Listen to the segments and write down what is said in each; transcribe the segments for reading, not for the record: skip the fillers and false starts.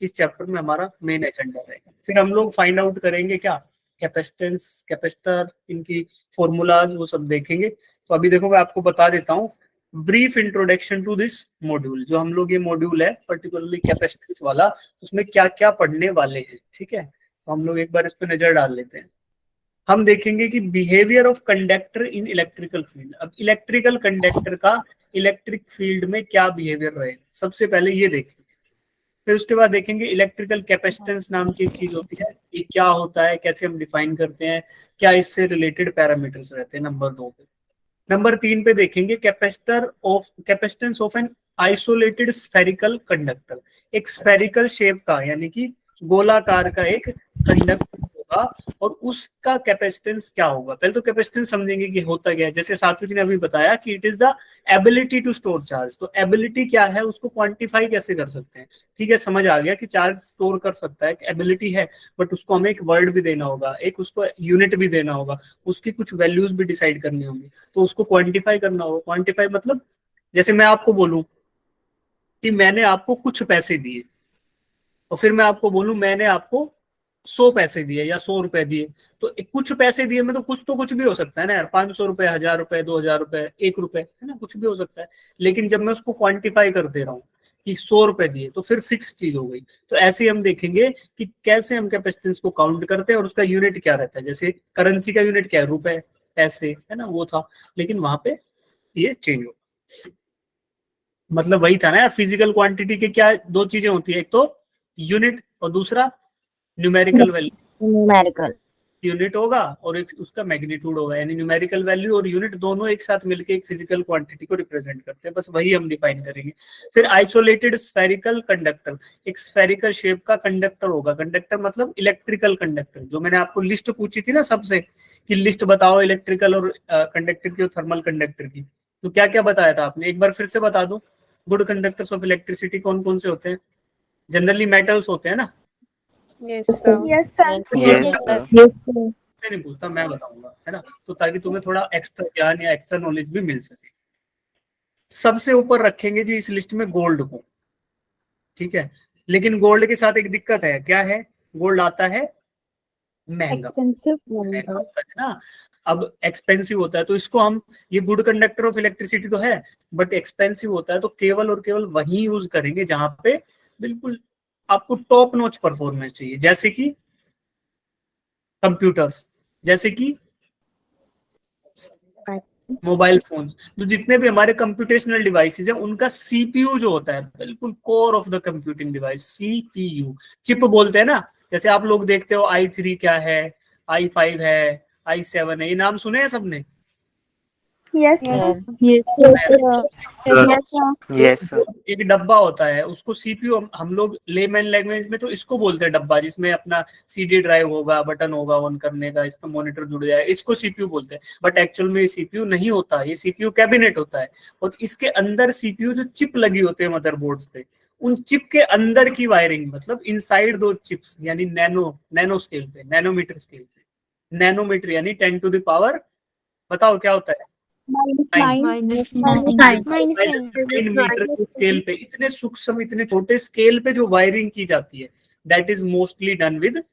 इस चैप्टर में हमारा मेन एजेंडा रहेगा। फिर हम लोग फाइंड आउट करेंगे क्या, कैपेसिटेंस, कैपेसिटर, इनकी फॉर्मूलाज वो सब देखेंगे। तो अभी देखो मैं आपको बता देता हूँ brief introduction to this module. जो हम लोग ये मॉड्यूल है पर्टिकुलरली कैपेसिटेंस वाला, उसमें क्या क्या पढ़ने वाले हैं, ठीक है। तो हम लोग एक बार इस पर नजर डाल लेते हैं। हम देखेंगे कि behaviour of conductor in electrical field. अब इलेक्ट्रिकल कंडक्टर का इलेक्ट्रिक फील्ड में क्या बिहेवियर रहेगा, सबसे पहले ये देखेंगे। फिर उसके बाद देखेंगे इलेक्ट्रिकल कैपेसिटेंस नाम की एक चीज होती है, ये क्या होता है, कैसे हम डिफाइन करते हैं, क्या इससे रिलेटेड पैरामीटर्स रहते हैं, नंबर 2 पे। नंबर 3 पे देखेंगे capacitance of an isolated spherical conductor. एक स्फेरिकल शेप का यानी कि गोलाकार का एक कंडक्टर होगा और उसका कैपेसिटेंस क्या होगा। पहले तो कैपेसिटेंस समझेंगे कि होता क्या है। जैसे सात्विक ने अभी बताया कि it is the ability to store charge. तो एबिलिटी क्या है, उसको क्वांटिफाई कैसे कर सकते हैं। ठीक है, समझ आ गया कि चार्ज स्टोर कर सकता है, एक एबिलिटी है, बट उसको हमें एक वर्ड भी देना होगा, एक उसको यूनिट भी देना होगा, उसकी कुछ वैल्यूज भी डिसाइड करनी होगी, तो उसको क्वांटिफाई करना होगा। क्वांटिफाई मतलब जैसे मैं आपको बोलूं कि मैंने आपको कुछ पैसे दिए, और फिर मैं आपको बोलूं मैंने आपको 100 पैसे दिए या 100 रुपए दिए, तो कुछ पैसे दिए में तो कुछ भी हो सकता है ना यार, 500 रुपए, 1000 रुपए, 2000 रुपए, 1 रुपए, है ना, कुछ भी हो सकता है। लेकिन जब मैं उसको क्वांटिफाई कर दे रहा हूँ कि 100 रुपए दिए, तो फिर फिक्स चीज हो गई। तो ऐसे ही हम देखेंगे कि कैसे हम कैपेसिटेंस को काउंट करते हैं और उसका यूनिट क्या रहता है। जैसे करेंसी का यूनिट क्या है, रुपए, पैसे, है ना, वो था। लेकिन वहां पे ये चेंज हो, मतलब वही था ना यार। फिजिकल क्वांटिटी के क्या दो चीजें होती है, एक तो यूनिट और दूसरा न्यूमेरिकल वैल्यू। न्यूमेरिकल यूनिट होगा और एक उसका मैग्नीट्यूड होगा, यानी न्यूमेरिकल वैल्यू और यूनिट दोनों एक साथ मिलकर एक फिजिकल क्वांटिटी को रिप्रेजेंट करते हैं। बस वही हम डिफाइन करेंगे। फिर आइसोलेटेड स्फेरिकल कंडक्टर, एक स्फेरिकल शेप का कंडक्टर होगा। कंडक्टर मतलब इलेक्ट्रिकल कंडक्टर। जो मैंने आपको लिस्ट पूछी थी ना सबसे, कि लिस्ट बताओ इलेक्ट्रिकल और कंडक्टर की और थर्मल कंडक्टर की, तो क्या क्या बताया था आपने, एक बार फिर से बता दो। गुड कंडक्टर्स ऑफ इलेक्ट्रिसिटी कौन कौन से होते हैं, जनरली मेटल्स होते हैं ना। Yes sir. यस सर मैं नहीं पूछता, मैं बताऊंगा, है ना, तो ताकि तुम्हें थोड़ा एक्स्ट्रा ज्ञान या एक्स्ट्रा नॉलेज भी मिल सके। सबसे ऊपर रखेंगे जी इस लिस्ट में गोल्ड को, ठीक है। लेकिन गोल्ड के साथ एक दिक्कत है, क्या है, गोल्ड आता है महंगा, एक्सपेंसिव महंगा होता है ना। अब एक्सपेंसिव होता है तो इसको हम, ये गुड कंडक्टर ऑफ इलेक्ट्रिसिटी तो है, बट एक्सपेंसिव होता है, तो केवल और केवल वही यूज करेंगे जहां पे बिल्कुल आपको टॉप नॉच परफॉर्मेंस चाहिए। जैसे कि कंप्यूटर्स, जैसे कि मोबाइल फोन्स, तो जितने भी हमारे कंप्यूटेशनल डिवाइसेस हैं उनका सीपीयू जो होता है, बिल्कुल core of the computing device, CPU, chip बोलते हैं ना। जैसे आप लोग देखते हो i3 क्या है, i5 है, i7 है, ये नाम सुने हैं सबने। यस एक डब्बा होता है, उसको सीपीयू हम लोग लेमैन लैंग्वेज में तो इसको बोलते हैं डब्बा, जिसमें अपना सीडी ड्राइव होगा, बटन होगा ऑन करने का, इसमें मॉनिटर जुड़ जाए, इसको सीपीयू बोलते हैं। बट एक्चुअल में ये सीपीयू नहीं होता, ये सीपीयू कैबिनेट होता है। और इसके अंदर सीपीयू जो चिप लगी होते हैं मदरबोर्ड्स पे, उन चिप के अंदर की वायरिंग, मतलब इनसाइड दो चिप्स, यानी नैनो स्केल पे, नैनोमीटर स्केल पे, नैनोमीटर यानी 10 टू द पावर, बताओ क्या होता है, मीटर के स्केल पे, इतने सूक्ष्म, इतने छोटे स्केल पे जो वायरिंग की जाती है, that is mostly done with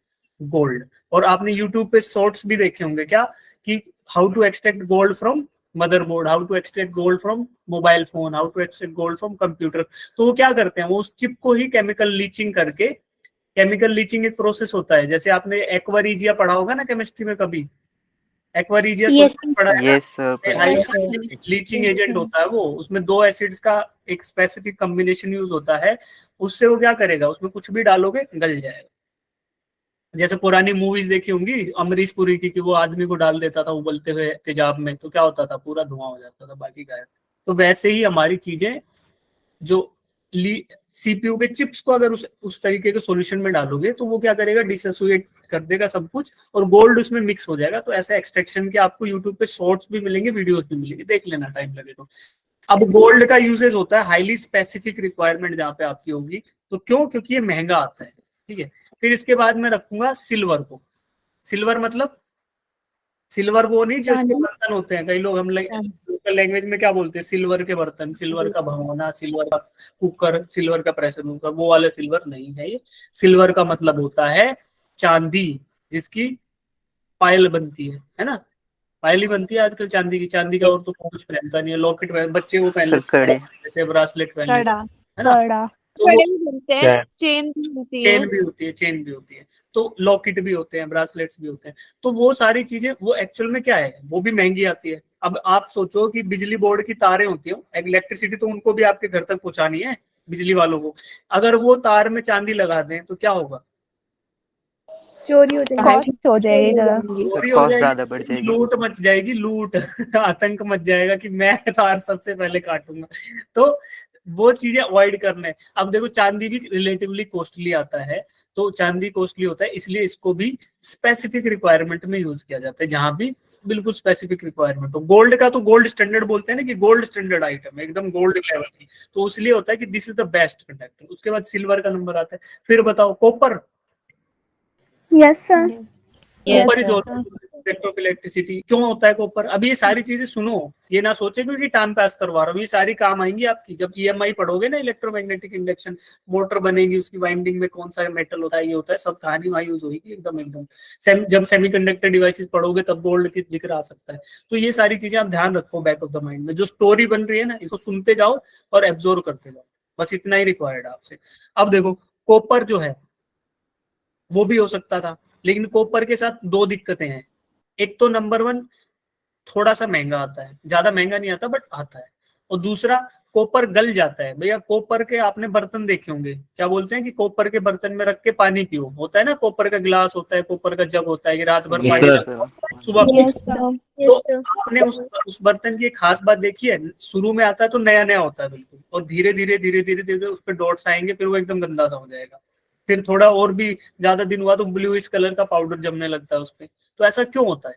gold. और आपने यूट्यूब पे शॉर्ट्स भी देखे होंगे क्या, कि how to extract gold from motherboard, how to extract gold from mobile phone, how to extract gold from computer. तो वो क्या करते हैं, वो उस चिप को ही केमिकल लीचिंग करके, केमिकल लीचिंग एक प्रोसेस होता है, जैसे आपने एक्वारीजिया पढ़ा होगा ना केमिस्ट्री में कभी, एक्वारीजिया सॉल्यूशन पढ़ा है ना, हाई लीचिंग एजेंट होता है वो, उसमें दो एसिड्स का एक स्पेसिफिक कॉम्बिनेशन यूज होता है। उससे वो क्या करेगा, उसमें कुछ भी डालोगे गल जाएगा। जैसे पुरानी मूवीज देखी होंगी अमरीश पुरी की, कि वो आदमी को डाल देता था उबलते हुए तेजाब में, तो क्या होता था, पूरा धुआं हो जाता था, बाकी गायब। तो वैसे ही हमारी चीजें, जो सीपीयू के चिप्स को अगर उस तरीके के सॉल्यूशन में डालोगे, तो वो क्या करेगा, डिसोसिएट कर देगा सब कुछ, और गोल्ड उसमें मिक्स हो जाएगा। तो ऐसे एक्सट्रैक्शन के आपको यूट्यूब पे शॉर्ट्स भी मिलेंगे, वीडियोस भी मिलेंगे, देख लेना टाइम लगे तो। अब गोल्ड का यूजेज होता है हाईली स्पेसिफिक रिक्वायरमेंट जहां पे आपकी होगी, तो क्यों, क्योंकि ये महंगा आता है, ठीक है। फिर इसके बाद मैं रखूंगा सिल्वर को। सिल्वर मतलब, सिल्वर वो नहीं जो इसके बर्तन होते हैं, कई लोग हम लोकल लैंग्वेज में क्या बोलते हैं, सिल्वर के बर्तन, सिल्वर का भगोना, सिल्वर का कुकर, सिल्वर का प्रेशर कुकर, वो वाला सिल्वर नहीं है ये। सिल्वर का मतलब होता है चांदी, जिसकी पायल बनती है ना, पायल ही बनती है आजकल चांदी की। चांदी का और तो कुछ पहनता नहीं है, लॉकेट बच्चे वो पहन लेते हैं, ब्रासलेट पहन लेते हैं, है ना। कड़ा। तो वो कड़े भी बनते हैं, चेन भी बनती है। चेन भी होती है, चेन भी होती है, तो लॉकेट भी होते हैं, ब्रासलेट्स भी होते हैं। तो वो सारी चीजें वो एक्चुअल में क्या है, वो भी महंगी आती है। अब आप सोचो कि बिजली बोर्ड की तारें होती हैं, इलेक्ट्रिसिटी तो उनको भी आपके घर तक पहुंचानी है, बिजली वालों को। अगर वो तार में चांदी लगा दें तो क्या होगा, चोरी हो जाएगी। कॉस्ट हो जाएगी जरा। चोरी हो कॉस्ट जाएगी, ज्यादा बढ़ जाएगी। लूट मच जाएगी, लूट आतंक मच जाएगा कि मैं तार सबसे पहले काटूंगा। तो वो चीजें अवॉइड करने। अब देखो चांदी भी रिलेटिवली कॉस्टली आता है, तो चांदी कॉस्टली होता है, इसलिए इसको भी स्पेसिफिक रिक्वायरमेंट में यूज किया जाता है, जहां भी बिल्कुल स्पेसिफिक रिक्वायरमेंट हो। गोल्ड का तो गोल्ड स्टैंडर्ड बोलते हैं ना, कि गोल्ड स्टैंडर्ड आइटम है, एकदम गोल्ड लेवल की, तो इसलिए होता है कि this is the best conductor. उसके बाद सिल्वर का नंबर आता है। फिर बताओ copper, yes sir. Copper is also conductor of electricity. क्यों होता है कॉपर? अभी ये सारी चीजें सुनो, ये ना सोचे क्योंकि टाइम पास करवा रहा हूँ, ये सारी काम आएंगी आपकी जब ईएमआई पढ़ोगे ना, इलेक्ट्रोमैग्नेटिक इंडक्शन, मोटर बनेगी, उसकी वाइंडिंग में कौन सा मेटल होता है, ये होता है, सब कहानी वहां यूज होगी एकदम एकदम। जब सेमीकंडक्टर डिवाइसेस पढ़ोगे तब गोल्ड की जिक्र आ सकता है। तो ये सारी चीजें आप ध्यान रखो बैक ऑफ द माइंड में, जो स्टोरी बन रही है ना, इसको सुनते जाओ और एब्जॉर्व करते जाओ, बस इतना ही रिक्वायर्ड है आपसे। अब देखो कॉपर जो है वो भी हो सकता था, लेकिन कॉपर के साथ दो दिक्कतें हैं। एक तो नंबर वन, थोड़ा सा महंगा आता है, ज्यादा महंगा नहीं आता बट आता है। और दूसरा, कॉपर गल जाता है। भैया कॉपर के आपने बर्तन देखे होंगे, क्या बोलते हैं कि कॉपर के बर्तन में रख के पानी पियो, होता है ना, कॉपर का गिलास होता है, कॉपर का जग होता है, कि रात भर पानी सुबह यस सर। तो आपने उस बर्तन की एक खास बात देखी है, शुरू में आता है तो नया नया होता है बिल्कुल, और धीरे धीरे धीरे धीरे धीरे उस पर डॉट्स आएंगे, फिर वो एकदम गंदा सा हो जाएगा। फिर थोड़ा और भी ज्यादा दिन हुआ तो ब्लूइश कलर का पाउडर जमने लगता है उस पे। तो ऐसा क्यों होता है?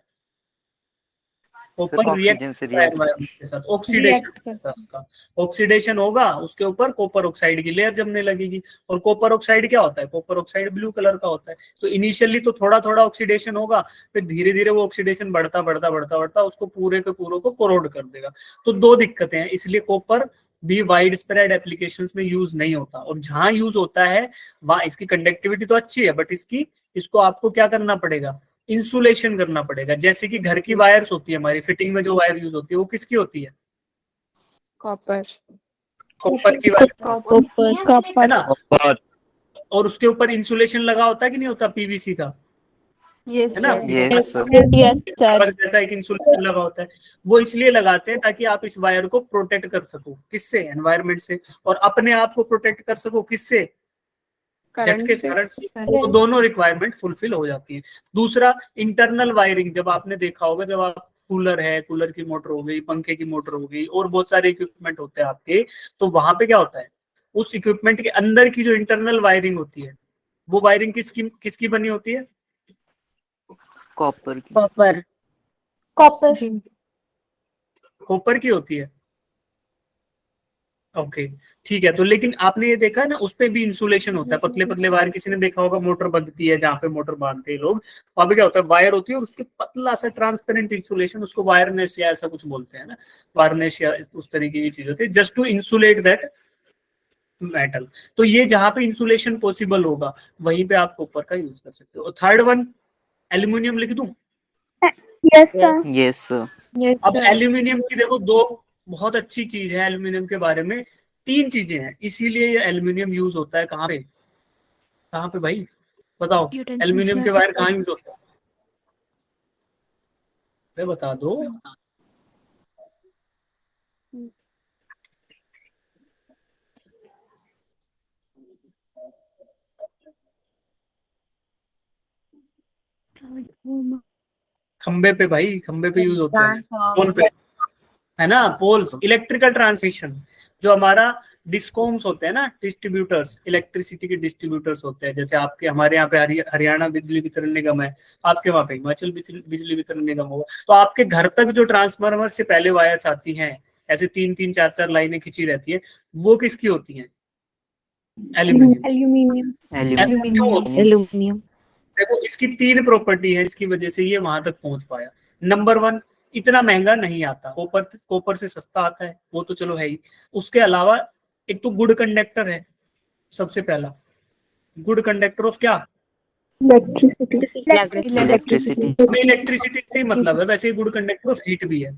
कॉपर रिएक्ट करता है एनवायरनमेंट के साथ, ऑक्सीडेशन, ऑक्सीडेशन होगा, उसके ऊपर कॉपर ऑक्साइड की लेयर जमने लगेगी। और कॉपर ऑक्साइड क्या होता है? कॉपर ऑक्साइड ब्लू कलर का होता है। तो इनिशियली तो थोड़ा थोड़ा ऑक्सीडेशन होगा, फिर धीरे धीरे वो ऑक्सीडेशन बढ़ता बढ़ता बढ़ता बढ़ता उसको पूरे के पूरे को कोरोड कर देगा। तो दो दिक्कतें हैं, इसलिए कॉपर भी वाइड स्प्रेड एप्लीकेशंस में यूज नहीं होता। और जहां यूज होता है वहां इसकी कंडक्टिविटी तो अच्छी है, बट इसको आपको क्या करना पड़ेगा, इंसुलेशन करना पड़ेगा। जैसे कि घर की वायर्स होती है, हमारी फिटिंग में जो वायर यूज होती है वो किसकी होती है? कॉपर। कॉपर की वायर, है ना। कॉपर। और उसके ऊपर इंसुलेशन लगा होता है कि नहीं होता, पीवीसी का, है ना। यस कागज जैसा एक इंसुलेशन लगा होता है, वो इसलिए लगाते हैं ताकि आप इस वायर को प्रोटेक्ट कर सको, किससे? एनवायरमेंट से। और अपने आप को प्रोटेक्ट कर सको किससे? झटके से, करंट से। तो दोनों रिक्वायरमेंट फुलफिल हो जाती है। दूसरा, इंटरनल वायरिंग, जब आपने देखा होगा, जब आप कूलर है, कूलर की मोटर हो गई, पंखे की मोटर हो गई, और बहुत सारे इक्विपमेंट होते हैं आपके, तो वहां पे क्या होता है, उस इक्विपमेंट के अंदर की जो इंटरनल वायरिंग होती है, वो वायरिंग किसकी बनी होती है? कॉपर की। कॉपर। कॉपर। कॉपर की होती है। ओके, ठीक है। तो लेकिन आपने ये देखा है ना, उस पे भी इंसुलेशन होता है, पतले पतले वायर, किसी ने देखा होगा मोटर बंधती है, जहाँ पे मोटर बांधते हैं लोग, वहां पे क्या होता है, वायर होती है और उसके पतला सा ट्रांसपेरेंट इंसुलेशन, उसको वायरनेस या ऐसा कुछ बोलते हैं ना, वायरनेस या उस तरीके की चीज होती है, just to insulate that metal. तो ये जहां पे इंसुलेशन पॉसिबल होगा वहीं पे आप कॉपर का यूज कर सकते हो। थर्ड वन, एल्यूमिनियम लिख दूं? Yes sir. यस अब एल्यूमिनियम की देखो दो बहुत अच्छी चीज है एल्यूमिनियम के बारे में, तीन चीजें हैं, इसीलिए ये एल्यूमिनियम यूज होता है कहाँ पे, कहाँ पे भाई बताओ, एल्यूमिनियम के वायर कहाँ यूज होता है? अरे बता दो। खंबे पे भाई, खंबे पे यूज होता है, पोल पे, है ना, पोल्स, इलेक्ट्रिकल ट्रांसमिशन। जो हमारा डिस्कॉम्स होते हैं ना, डिस्ट्रीब्यूटर्स, इलेक्ट्रिसिटी के डिस्ट्रीब्यूटर्स होते हैं, जैसे आपके हमारे यहाँ पे हरियाणा बिजली वितरण निगम है, आपके वहाँ पे हिमाचल बिजली वितरण निगम होगा, तो आपके घर तक जो ट्रांसफार्मर से पहले वायर्स आती हैं, ऐसे 3-3 4-4 लाइनें खिंची रहती है, वो किसकी होती हैं? एल्यूमिनियम। एल्यूमिनियम। ऐसा क्यों होता है? एल्यूमिनियम। देखो इसकी तीन प्रॉपर्टी है, इसकी वजह से ये वहां तक पहुंच पाया। नंबर वन, इतना महंगा नहीं आता, कॉपर से सस्ता आता है, वो तो चलो है ही। उसके अलावा एक तो गुड कंडक्टर है, सबसे पहला गुड कंडक्टर ऑफ क्या, इलेक्ट्रिसिटी। हमें इलेक्ट्रिसिटी से ही मतलब है, वैसे ही गुड कंडक्टर ऑफ हीट भी है।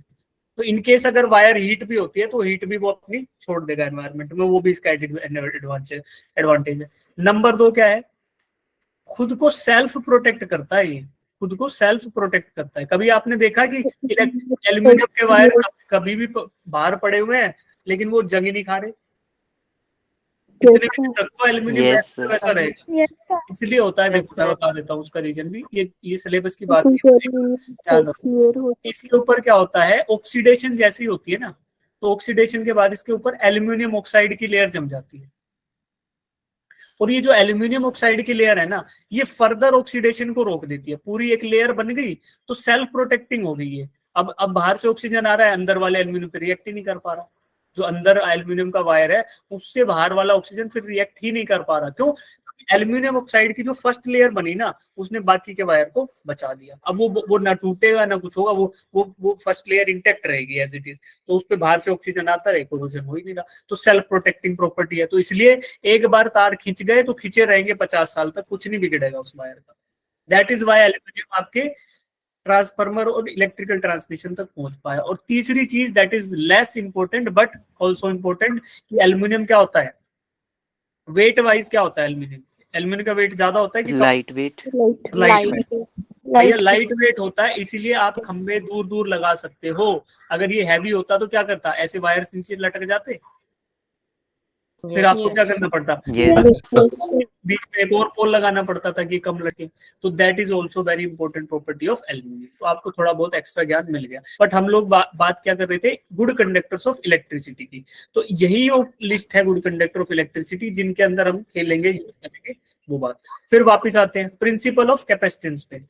तो इनकेस अगर वायर हीट भी होती है तो हीट भी वो अपनी छोड़ देगा एनवायरनमेंट में, वो भी इसका एडवांटेज है। नंबर 2 क्या है, खुद को सेल्फ प्रोटेक्ट करता है, ये खुद को सेल्फ प्रोटेक्ट करता है। कभी आपने देखा कि एल्यूमिनियम के वायर कभी भी बाहर पड़े हुए हैं लेकिन वो जंग ही नहीं खा रहे, कितने भी रखो एल्यूमिनियम वैसा रहेगा, इसलिए होता है। देखो मैं बता देता हूँ उसका रीजन भी, ये सिलेबस की बात नहीं। इसके ऊपर क्या होता है, ऑक्सीडेशन जैसी होती है ना, तो ऑक्सीडेशन के बाद इसके ऊपर एल्यूमिनियम ऑक्साइड की लेयर जम जाती है, और ये जो एल्यूमिनियम ऑक्साइड की लेयर है ना, ये फर्दर ऑक्सीडेशन को रोक देती है। पूरी एक लेयर बन गई तो सेल्फ प्रोटेक्टिंग हो गई है। अब बाहर से ऑक्सीजन आ रहा है, अंदर वाले एल्यूमिनियम पे रिएक्ट ही नहीं कर पा रहा, जो अंदर एल्यूमिनियम का वायर है उससे बाहर वाला ऑक्सीजन फिर रिएक्ट ही नहीं कर पा रहा। क्यों, एल्यूमिनियम ऑक्साइड की जो फर्स्ट लेयर बनी ना, उसने बाकी के वायर को बचा दिया। अब वो ना टूटेगा ना कुछ होगा, वो फर्स्ट लेयर इंटेक्ट रहेगी एज इट इज, तो उस पे बाहर से ऑक्सीजन आता रहे, कोरोजन हो ही नहीं रहा। तो सेल्फ प्रोटेक्टिंग प्रॉपर्टी है, तो इसलिए एक बार तार खींच गए तो खींचे रहेंगे 50 साल तक, कुछ नहीं बिगड़ेगा उस वायर का। दैट इज वाई एल्यूमिनियम आपके ट्रांसफार्मर और इलेक्ट्रिकल ट्रांसमिशन तक पहुंच पाया। और तीसरी चीज that is less important but also important, कि एल्यूमिनियम क्या होता है, वेट वाइज क्या होता है एल्यूमिनियम का वेट ज्यादा होता है कि लाइट वेट। लाइट वेट होता है, इसीलिए आप खंबे दूर दूर लगा सकते हो। अगर ये हैवी होता तो क्या करता, ऐसे वायर्स नीचे लटक जाते, फिर आपको क्या करना पड़ता, बीच में एक और पोल लगाना पड़ता था कि कम लगे। तो that is also very important property of aluminium. तो आपको थोड़ा बहुत एक्स्ट्रा ज्ञान मिल गया। बट हम लोग बात क्या कर रहे थे, गुड कंडक्टर्स ऑफ इलेक्ट्रिसिटी की। तो यही वो लिस्ट है गुड कंडक्टर ऑफ इलेक्ट्रिसिटी, जिनके अंदर हम खेलेंगे, यूज करेंगे वो बात। फिर वापिस आते हैं प्रिंसिपल ऑफ कैपेसिटेंस पे।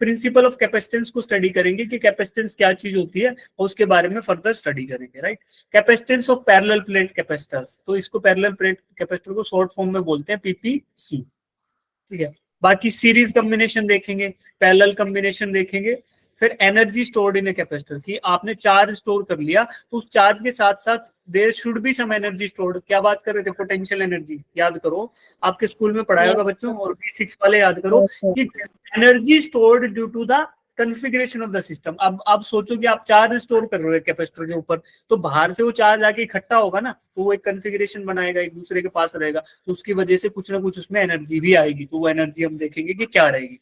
प्रिंसिपल ऑफ कैपेसिटेंस को स्टडी करेंगे कि कैपेसिटेंस क्या चीज होती है, और उसके बारे में फर्दर स्टडी करेंगे, right. Capacitance of parallel plate capacitors, तो इसको पैरेलल प्लेट कैपेसिटर को शॉर्ट फॉर्म में बोलते हैं पीपीसी, ठीक है। बाकी सीरीज कॉम्बिनेशन देखेंगे, पैरेलल कॉम्बिनेशन देखेंगे, फिर energy stored in a capacitor, की आपने चार्ज स्टोर कर लिया तो उस चार्ज के साथ साथ there should be some energy stored. क्या बात कर रहे थे, पोटेंशियल एनर्जी, याद करो आपके स्कूल में पढ़ाया होगा बच्चों, और B6 वाले याद करो कि energy stored due to the configuration of the system. अब सोचो कि आप चार्ज स्टोर कर रहे हो कैपेसिटर के ऊपर, तो बाहर से वो चार्ज आके इकट्ठा होगा ना, तो वो एक कॉन्फ़िगरेशन बनाएगा, एक दूसरे के पास रहेगा, तो उसकी वजह से कुछ ना कुछ उसमें एनर्जी भी आएगी। तो वो एनर्जी हम देखेंगे कि क्या रहेगी।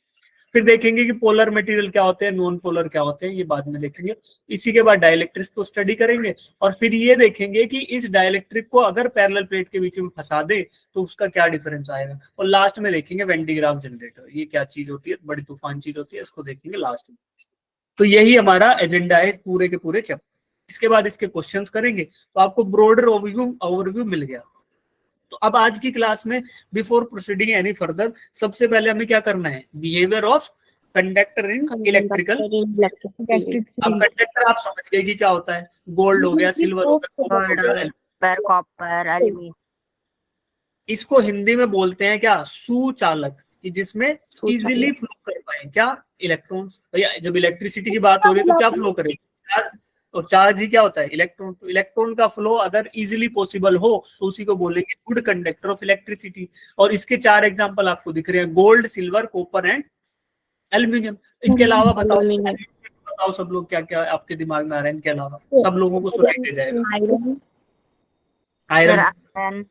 फिर देखेंगे कि पोलर मटेरियल क्या होते हैं, नॉन पोलर क्या होते हैं, ये बाद में देखेंगे। इसी के बाद डाइलेक्ट्रिक्स को स्टडी करेंगे, और फिर ये देखेंगे कि इस डाइलेक्ट्रिक को अगर पैरेलल प्लेट के बीच में फंसा दे तो उसका क्या डिफरेंस आएगा। और लास्ट में देखेंगे वेन डी ग्राफ जनरेटर, ये क्या चीज होती है, बड़ी तूफान चीज होती है, इसको देखेंगे लास्ट में। तो यही हमारा एजेंडा है इस पूरे के पूरे चैप्टर। इसके बाद इसके क्वेश्चंस करेंगे, तो आपको ब्रॉडर ओवरव्यू मिल गया। तो अब आज की क्लास में बिफोर प्रोसीडिंग एनी फर्दर, सबसे पहले हमें क्या करना है, behaviour of conductor in electrical. अब कंडक्टर आप समझ गए कि क्या होता है, गोल्ड हो गया, सिल्वर हो गया, कॉपर, एल्यूमीनियम। इसको हिंदी में बोलते हैं क्या, सुचालक, कि जिसमें इजीली फ्लो कर पाए क्या, इलेक्ट्रॉन्स। भैया जब इलेक्ट्रिसिटी की बात हो रही है तो क्या फ्लो करे, चार्ज, और चार्ज ही क्या होता है, इलेक्ट्रॉन। तो इलेक्ट्रॉन का फ्लो अगर इजीली पॉसिबल हो तो उसी को बोलेंगे गुड कंडक्टर ऑफ इलेक्ट्रिसिटी। और इसके 4 एग्जांपल आपको दिख रहे हैं, gold, silver, copper and aluminium. इसके अलावा बताओ सब लोग क्या क्या आपके दिमाग में आ रहा है इनके अलावा, सब लोगों को सुनाई दे जाएगा। आयरन,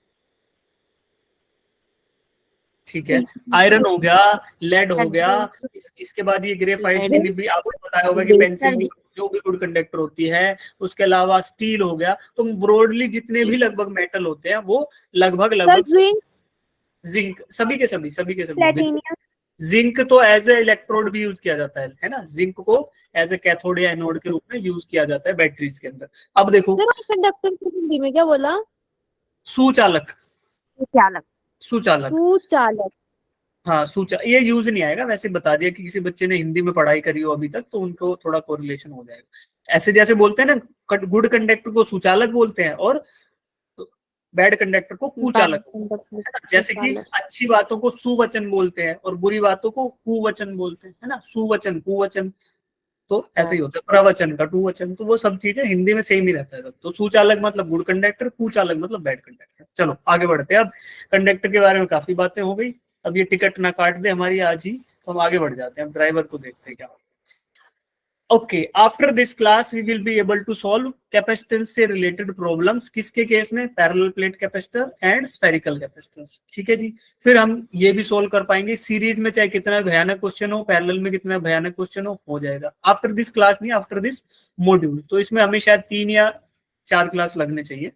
ठीक है, आयरन हो गया, लेड हो गया। इसके बाद ये ग्रेफाइट की भी आपको बताया होगा कि पेंसिल जो भी गुड कंडक्टर होती है। उसके अलावा स्टील हो गया। तो ब्रॉडली जितने भी लगभग मेटल होते हैं वो लगभग जिंक, सभी के सभी। जिंक तो एज ए इलेक्ट्रोड भी यूज किया जाता है ना, जिंक को एज ए कैथोड या एनोड के रूप में यूज किया जाता है बैटरीज के अंदर। अब देखो कंडक्टर को हिंदी में क्या बोला, सुचालक, हाँ ये यूज नहीं आएगा, वैसे बता दिया कि किसी बच्चे ने हिंदी में पढ़ाई करी हो अभी तक तो उनको थोड़ा कोरिलेशन हो जाएगा। ऐसे जैसे बोलते हैं ना, गुड कंडक्टर को सुचालक बोलते हैं और बैड कंडक्टर को कुचालक, जैसे कि अच्छी बातों को सुवचन बोलते हैं और बुरी बातों को कुवचन बोलते हैं, है ना, सुवचन कुवचन। तो ऐसे ही होता है, प्रवचन का टू वचन, तो वो सब चीजें हिंदी में सेम ही रहता है सब। तो सूचालक मतलब गुड कंडक्टर, कुचालक मतलब बैड कंडक्टर। चलो आगे बढ़ते हैं। अब कंडक्टर के बारे में काफी बातें हो गई, अब ये टिकट ना काट दे हमारी आज ही, तो हम आगे बढ़ जाते हैं। अब ड्राइवर को देखते हैं क्या। Okay, after this class we will be able to solve capacitance से रिलेटेड प्रॉब्लम्स, किसके केस में, parallel plate capacitor and spherical capacitance. ठीक है जी, फिर हम ये भी सोल्व कर पाएंगे सीरीज में, चाहे कितना भयानक क्वेश्चन हो, पैरेलल में कितना भयानक क्वेश्चन हो जाएगा। आफ्टर दिस क्लास नहीं, आफ्टर दिस मॉड्यूल, तो इसमें हमें शायद 3 या 4 क्लास लगने चाहिए।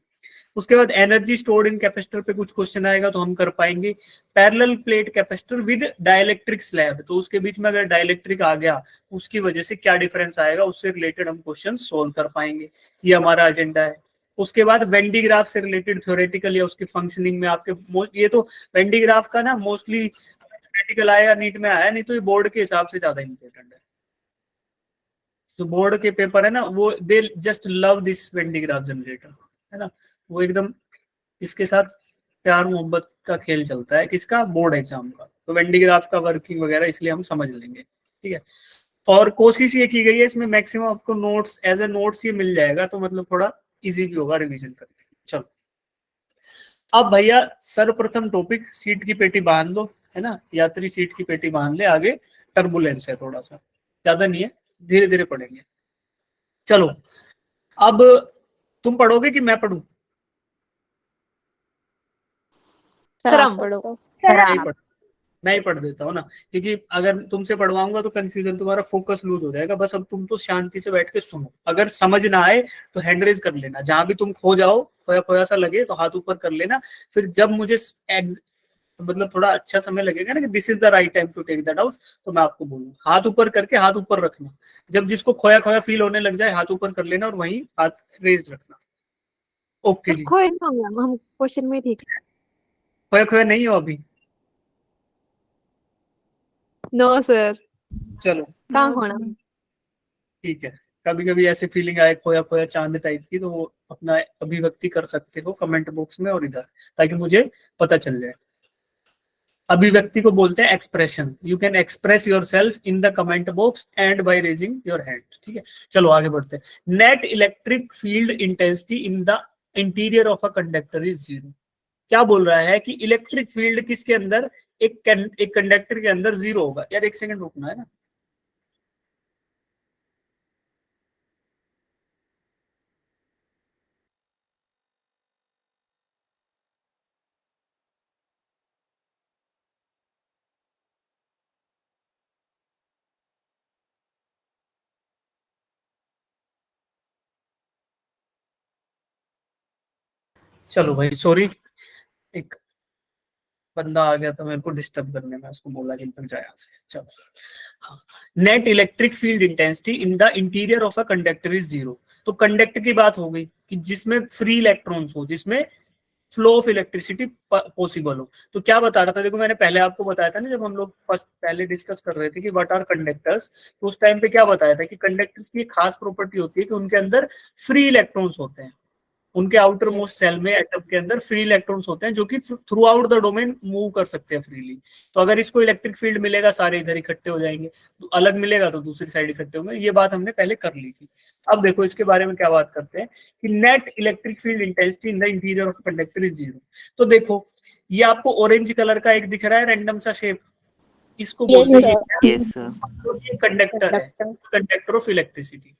उसके बाद एनर्जी स्टोर्ड इन कैपेसिटर पे कुछ क्वेश्चन आएगा तो हम कर पाएंगे। Parallel plate capacitor with dielectric slab, तो उसके बीच में अगर डाइलेक्ट्रिक आ गया उसकी वजह से क्या डिफरेंस आएगा, उससे रिलेटेड हम क्वेश्चन सोल्व कर पाएंगे। ये हमारा एजेंडा है। उसके बाद वेन डी ग्राफ से रिलेटेड थ्योरेटिकल या उसकी फंक्शनिंग में आपके मोस्ट, ये तो वेन डी ग्राफ का ना मोस्टली थ्योरेटिकल आया नीट में आया, नहीं तो ये बोर्ड के हिसाब से ज्यादा इंपॉर्टेंट है। तो बोर्ड के पेपर है ना, वो they just love this when D graph generator, है ना, वो एकदम इसके साथ प्यार मोहब्बत का खेल चलता है, किसका, बोर्ड एग्जाम का। तो वेन डी ग्राफ का वर्किंग वगैरह इसलिए हम समझ लेंगे। ठीक है, और कोशिश ये की गई है इसमें मैक्सिमम आपको नोट्स एज ए नोट्स ये मिल जाएगा, तो मतलब थोड़ा इजी भी होगा रिवीजन करने। चलो अब भैया सर्वप्रथम टॉपिक, सीट की पेटी बांध लो, है ना, यात्री सीट की पेटी बांध ले, आगे टर्बुलेंस है थोड़ा सा, ज्यादा नहीं है, धीरे धीरे पढ़ेंगे। चलो अब तुम पढ़ोगे कि मैं पढ़ूं? सर हम पढ़ो। मैं ही पढ़ देता हूँ ना, क्योंकि अगर तुमसे पढ़वाऊंगा तो कंफ्यूजन, तुम्हारा फोकस लूज हो जाएगा। बस अब तुम तो शांति से बैठ के सुनो, अगर समझ ना आए तो हैंड रेज कर लेना, जहां भी तुम खो जाओ, खोया खोया सा लगे तो हाथ ऊपर कर लेना। फिर जब मुझे मतलब थोड़ा अच्छा समय लगेगा ना कि this is the right time to take that out, तो मैं आपको बोलूंगा हाथ ऊपर करके, हाथ ऊपर रखना। जब जिसको खोया खोया फील होने लग जाए हाथ ऊपर कर लेना और वहीं हाथ रेज रखना। ओके जी, खोए ना होंगे हम क्वेश्चन में, ठीक है। खोया खोया नहीं हो अभी? नो सर, चलो कहाँ खोना। ठीक है, कभी कभी ऐसे फीलिंग आए खोया खोया चांद टाइप की, तो वो अपना अभिव्यक्ति कर सकते हो कमेंट बॉक्स में और इधर, ताकि मुझे पता चल जाए। अभिव्यक्ति को बोलते हैं expression. You can express your self in the comment box and by raising your hand. ठीक है, चलो आगे बढ़ते हैं। Net electric field intensity in the interior of a conductor is 0। क्या बोल रहा है कि इलेक्ट्रिक फील्ड किसके अंदर, एक कंडक्टर के अंदर 0 होगा। यार एक सेकंड रुकना है ना। चलो भाई सॉरी, एक बंदा आ गया था मेरे को डिस्टर्ब करने में, उसको बोला कि तक जाए यहाँ से। चलो, net electric field intensity in the interior of a conductor is 0। तो कंडक्टर की बात हो गई कि जिसमें फ्री इलेक्ट्रॉन्स हो, जिसमें फ्लो ऑफ इलेक्ट्रिसिटी पॉसिबल हो। तो क्या बता रहा था, देखो मैंने पहले आपको बताया था ना, जब हम लोग फर्स्ट पहले डिस्कस कर रहे थे कि व्हाट आर कंडक्टर्स, तो उस टाइम पे क्या बताया था कि कंडक्टर्स की एक खास प्रॉपर्टी होती है कि उनके अंदर फ्री इलेक्ट्रॉन्स होते हैं। उनके आउटर मोस्ट सेल में, एटम के अंदर फ्री इलेक्ट्रॉन्स होते हैं जो कि through out the domain move कर सकते हैं फ्रीली। तो अगर इसको इलेक्ट्रिक फील्ड मिलेगा सारे इधर इकट्ठे हो जाएंगे, तो अलग मिलेगा तो दूसरी साइड इकट्ठे होंगे। ये बात हमने पहले कर ली थी। अब देखो इसके बारे में क्या बात करते हैं कि net electric field intensity in the interior of conductor is 0। तो देखो ये आपको ऑरेंज कलर का एक दिख रहा है रैंडम सा शेप, इसको बोलते हैं कंडक्टर है, कंडक्टर ऑफ इलेक्ट्रिसिटी।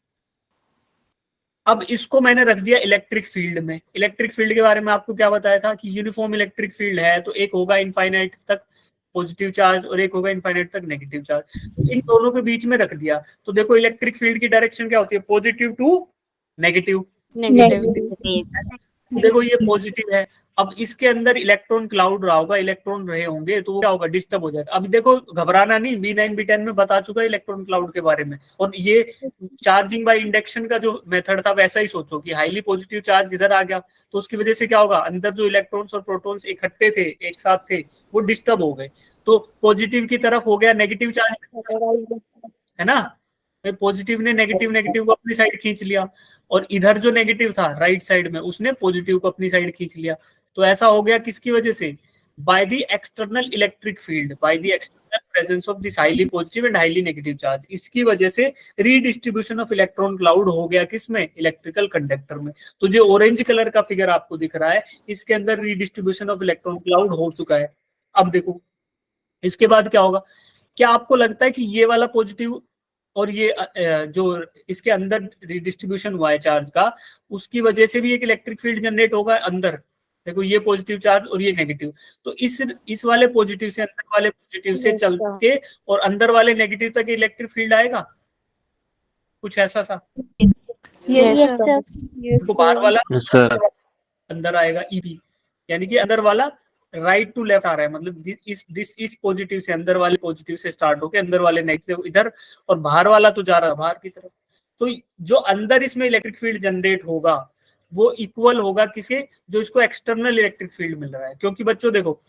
अब इसको मैंने रख दिया इलेक्ट्रिक फील्ड में। इलेक्ट्रिक फील्ड के बारे में आपको क्या बताया था कि यूनिफॉर्म इलेक्ट्रिक फील्ड है, तो एक होगा इनफाइनाइट तक पॉजिटिव चार्ज और एक होगा इनफाइनाइट तक नेगेटिव चार्ज। तो इन दोनों के बीच में रख दिया। तो देखो इलेक्ट्रिक फील्ड की डायरेक्शन क्या होती है, पॉजिटिव टू नेगेटिव। देखो ये पॉजिटिव है, अब इसके अंदर इलेक्ट्रॉन क्लाउड रहा होगा, इलेक्ट्रॉन रहे होंगे, तो क्या होगा, डिस्टर्ब हो जाएगा। अब देखो घबराना नहीं, B9 B10 में बता चुका इलेक्ट्रॉन क्लाउड के बारे में। और ये चार्जिंग बाय इंडक्शन का जो मेथड था वैसा ही सोचो कि हाईली पॉजिटिव चार्ज इधर आ गया, तो उसकी वजह से क्या होगा, अंदर जो इलेक्ट्रॉन्स और प्रोटॉन्स इकट्ठे थे, एक साथ थे, वो डिस्टर्ब हो गए। तो पॉजिटिव की तरफ हो गया नेगेटिव चार्ज, है ना, पॉजिटिव ने नेगेटिव को अपनी साइड खींच लिया, और इधर जो नेगेटिव था राइट साइड में, उसने पॉजिटिव को अपनी साइड खींच लिया। तो ऐसा हो गया किसकी वजह से, by the external electric field, by the external presence of this highly positive and highly negative charge. इसकी वजह से रीडिस्ट्रीब्यूशन ऑफ इलेक्ट्रॉन क्लाउड हो गया किसमें, इलेक्ट्रिकल कंडक्टर में। तो जो ऑरेंज कलर का फिगर आपको दिख रहा है, इसके अंदर रीडिस्ट्रीब्यूशन ऑफ इलेक्ट्रॉन क्लाउड हो चुका है। अब देखो इसके बाद क्या होगा, क्या आपको लगता है कि ये वाला पॉजिटिव और ये जो इसके अंदर रिडिस्ट्रीब्यूशन हुआ है चार्ज का, उसकी वजह से भी एक इलेक्ट्रिक फील्ड जनरेट होगा अंदर? देखो ये पॉजिटिव चार्ज और ये नेगेटिव, तो इस वाले पॉजिटिव से अंदर वाले पॉजिटिव से चल के और अंदर वाले नेगेटिव तक इलेक्ट्रिक फील्ड आएगा, कुछ ऐसा सा। Yes, sir. तो बाहर वाला अंदर आएगा ईपी, यानी कि अंदर वाला राइट टू लेफ्ट आ रहा है, मतलब इस पॉजिटिव से अंदर वाले पॉजिटिव से स्टार्ट होके अंदर वाले नेगेटिव इधर, और बाहर वाला तो जा रहा है बाहर की तरफ। तो जो अंदर इसमें इलेक्ट्रिक फील्ड जनरेट होगा वो इक्वल होगा किसे, जो इसको एक्सटर्नल इलेक्ट्रिक फील्ड मिल रहा है। क्योंकि बच्चों देखो,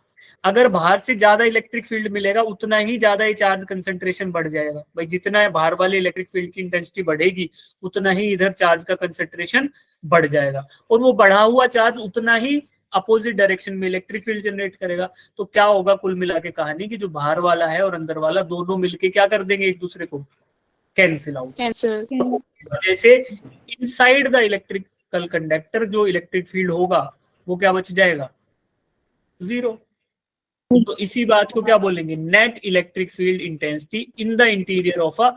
अगर बाहर से ज्यादा इलेक्ट्रिक फील्ड मिलेगा उतना ही ज्यादा ये चार्ज कंसंट्रेशन बढ़ जाएगा। भाई जितना बाहर वाले इलेक्ट्रिक फील्ड की इंटेंसिटी बढ़ेगी उतना ही इधर चार्ज का कंसंट्रेशन बढ़ जाएगा, और वो बढ़ा हुआ चार्ज उतना ही अपोजिट डायरेक्शन में इलेक्ट्रिक फील्ड जनरेट करेगा। तो क्या होगा कुल मिला के कहानी की, जो बाहर वाला है और अंदर वाला दोनों मिलके क्या कर देंगे, एक दूसरे को कैंसिल आउट। जैसे इनसाइड द इलेक्ट्रिकल कंडक्टर जो इलेक्ट्रिक फील्ड होगा वो क्या बच जाएगा, जीरो। तो इसी बात को क्या बोलेंगे, net electric field intensity in the interior of a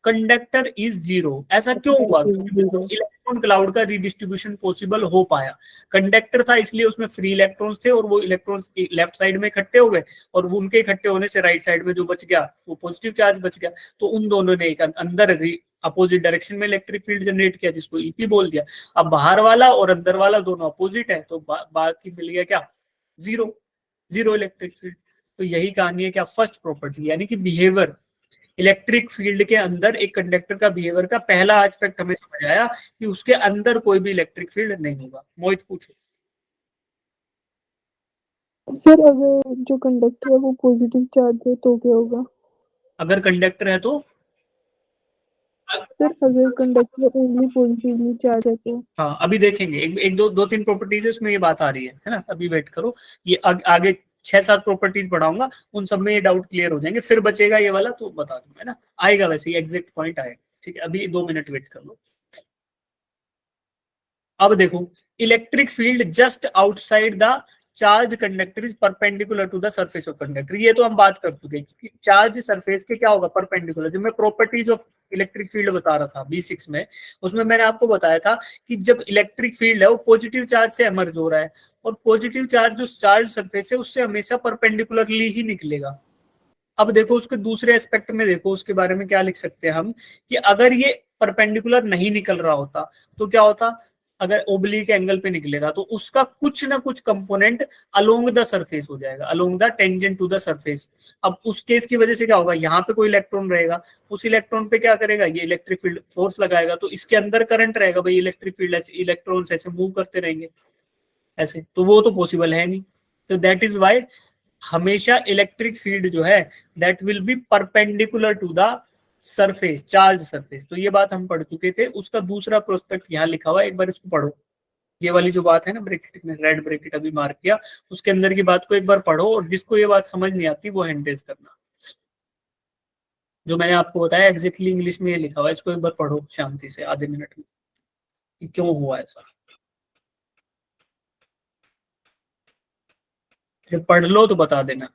conductor is zero. ऐसा क्यों हुआ, इलेक्ट्रॉन क्लाउड का रिडिस्ट्रीब्यूशन पॉसिबल हो पाया। कंडक्टर था इसलिए उसमें फ्री इलेक्ट्रॉन्स थे, और वो इलेक्ट्रॉन्स लेफ्ट साइड में इकट्ठे हो गए, और वो उनके इकट्ठे होने से राइट साइड में जो बच गया वो पॉजिटिव चार्ज बच गया। तो उन दोनों ने एक अंदर अपोजिट डायरेक्शन में इलेक्ट्रिक फील्ड जनरेट किया, जिसको ईपी बोल दिया। अब बाहर वाला और अंदर वाला दोनों अपोजिट है, तो बाकी मिल गया क्या, जीरो, जीरो इलेक्ट्रिक फील्ड। तो यही कहानी है क्या, फर्स्ट प्रॉपर्टी, यानी कि बिहेवियर, इलेक्ट्रिक फील्ड के अंदर एक कंडक्टर का बिहेवियर का पहला एस्पेक्ट हमें समझ आया कि उसके अंदर कोई भी इलेक्ट्रिक फील्ड नहीं होगा। मोहित पूछो। सर अगर जो कंडक्टर है वो पॉजिटिव चार्ज है तो क्या होगा? अगर कंडक्टर है तो, सर अगर कंडक्टर ओनली पॉजिटिवली चार्ज है तो? हाँ अभी देखेंगे, एक दो तीन प्रॉपर्टीज है उसमें ये बात आ रही है ना, अभी वेट करो, ये आगे 6-7 प्रॉपर्टीज पढ़ाऊंगा, उन सब में ये डाउट क्लियर हो जाएंगे। फिर बचेगा ये वाला तो बता दूंगा, है ना, आएगा वैसे एग्जैक्ट पॉइंट आएगा। ठीक है, अभी 2 मिनट वेट कर लो। अब देखो, electric field just outside the charge conductor is perpendicular to the surface of conductor. ये तो हम बात कर चुके हैं, चार्ज सरफेस के क्या होगा, परपेंडिकुलर। जो मैं प्रॉपर्टीज ऑफ इलेक्ट्रिक फील्ड बता रहा था B6 में, उसमें मैंने आपको बताया था कि जब इलेक्ट्रिक फील्ड है वो पॉजिटिव चार्ज से एमर्ज हो रहा है, और पॉजिटिव चार्ज जो चार्ज सरफेस है उससे हमेशा परपेंडिकुलरली ही निकलेगा। अब देखो उसके दूसरे एस्पेक्ट में देखो, उसके बारे में क्या लिख सकते हैं हम, कि अगर ये परपेंडिकुलर नहीं निकल रहा होता तो क्या होता, अगर ओब्लिक एंगल पे निकलेगा तो उसका कुछ ना कुछ कंपोनेंट अलोंग द सरफेस हो जाएगा, along the tangent to the surface. अब उस केस की वजह से क्या होगा, यहाँ पे कोई इलेक्ट्रॉन रहेगा, उस इलेक्ट्रॉन पे क्या करेगा, ये इलेक्ट्रिक फील्ड फोर्स लगाएगा, तो इसके अंदर करंट रहेगा, भाई इलेक्ट्रिक फील्ड ऐसे इलेक्ट्रॉन्स ऐसे मूव करते रहेंगे ऐसे, तो वो तो पॉसिबल है नहीं। तो दैट इज वाई हमेशा इलेक्ट्रिक फील्ड जो है that will be perpendicular to the surface, charge surface. तो ये बात हम पढ़ चुके थे, उसका दूसरा प्रोस्पेक्ट यहाँ लिखा हुआ है, एक बार इसको पढ़ो। ये वाली जो बात है ना, ब्रैकेट में रेड ब्रैकेट अभी मार्क किया, उसके अंदर की बात को एक बार पढ़ो, और जिसको ये बात समझ नहीं आती वो हैंड रेज करना। जो मैंने आपको बताया एग्जैक्टली इंग्लिश में ये लिखा हुआ है, इसको एक बार पढ़ो शांति से आधे मिनट में, कि क्यों हुआ ऐसा। फिर पढ़ लो तो बता देना।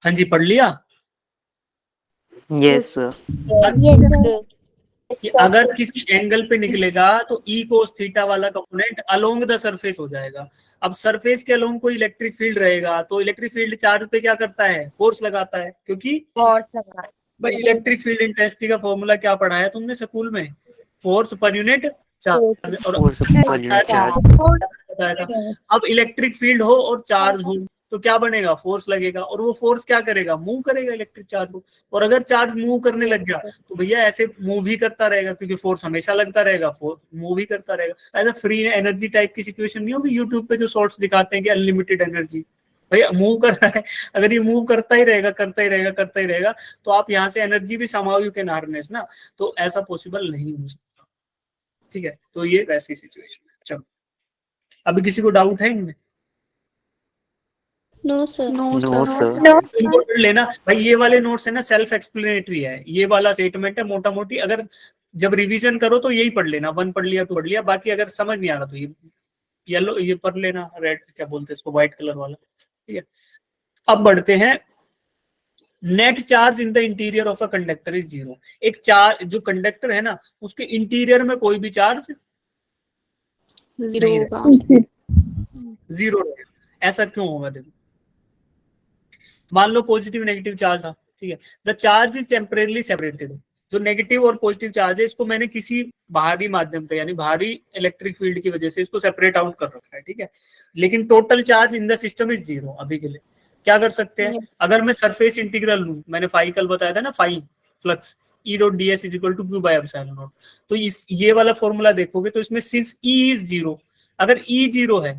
हाँ जी, पढ़ लिया। Yes sir. Yes, कि अगर किसी एंगल पे निकलेगा तो ई कोस थीटा वाला कंपोनेंट अलोंग द सरफेस हो जाएगा। अब सरफेस के अलोंग कोई इलेक्ट्रिक फील्ड रहेगा तो इलेक्ट्रिक फील्ड चार्ज पे क्या करता है, फोर्स लगाता है, क्योंकि फोर्स लगा। भाई इलेक्ट्रिक फील्ड इंटेंसिटी का फॉर्मूला क्या पढ़ा है तुमने स्कूल में, फोर्स पर यूनिट चार्ज, और बताया था। अब इलेक्ट्रिक फील्ड हो और चार्ज हो तो क्या बनेगा, फोर्स लगेगा, और वो फोर्स क्या करेगा, मूव करेगा इलेक्ट्रिक चार्ज को। और अगर चार्ज मूव करने लग गया तो भैया ऐसे मूव ही करता रहेगा, क्योंकि फोर्स हमेशा लगता रहेगा, फोर्स मूव ही करता रहेगा। ऐसा फ्री एनर्जी टाइप की सिचुएशन नहीं होगी यूट्यूब पे जो शॉर्ट्स दिखाते हैं कि अनलिमिटेड एनर्जी, भैया मूव कर रहा है, अगर ये मूव करता ही रहेगा करता ही रहेगा करता ही रहेगा, तो आप यहाँ से एनर्जी भी समाउ यू कैन हार्नेस ना, तो ऐसा पॉसिबल नहीं हो सकता। ठीक है, तो ये वैसी सिचुएशन है। चलो, अभी किसी को डाउट है इनमें? No sir. इनको पढ़ लेना भाई, ये वाले नोट्स है ना सेल्फ एक्सप्लेनेटरी है, ये वाला स्टेटमेंट है मोटा मोटी, अगर जब रिवीजन करो तो यही पढ़ लेना, 1 पढ़ लिया तो पढ़ लिया, बाकी अगर समझ नहीं आ रहा तो ये येलो ये पढ़ लेना, रेड क्या बोलते हैं इसको, व्हाइट कलर वाला। ठीक है, अब बढ़ते हैं। Net charge in the interior of a conductor is 0। एक चार्ज जो कंडक्टर है ना उसके इंटीरियर में कोई भी चार्ज जीरो नहीं होगा। 0 रहेगा। ऐसा क्यों होगा, देखो मान लो पॉजिटिव नेगेटिव चार्ज था, ठीक है, the charge is temporarily separated. जो नेगेटिव और पॉजिटिव चार्ज है इसको मैंने किसी बाहरी माध्यम से यानी बाहरी इलेक्ट्रिक फील्ड की वजह से इसको सेपरेट आउट कर रखा है, ठीक है, लेकिन total charge in the system is 0 अभी के लिए। क्या कर सकते हैं, अगर मैं सरफेस इंटीग्रल लूं, मैंने फाई कल बताया था ना, phi flux E dot ds is equal to Q by epsilon naught, तो इस ये वाला फॉर्मूला देखोगे तो इसमें सिंस E इज 0, अगर E 0 है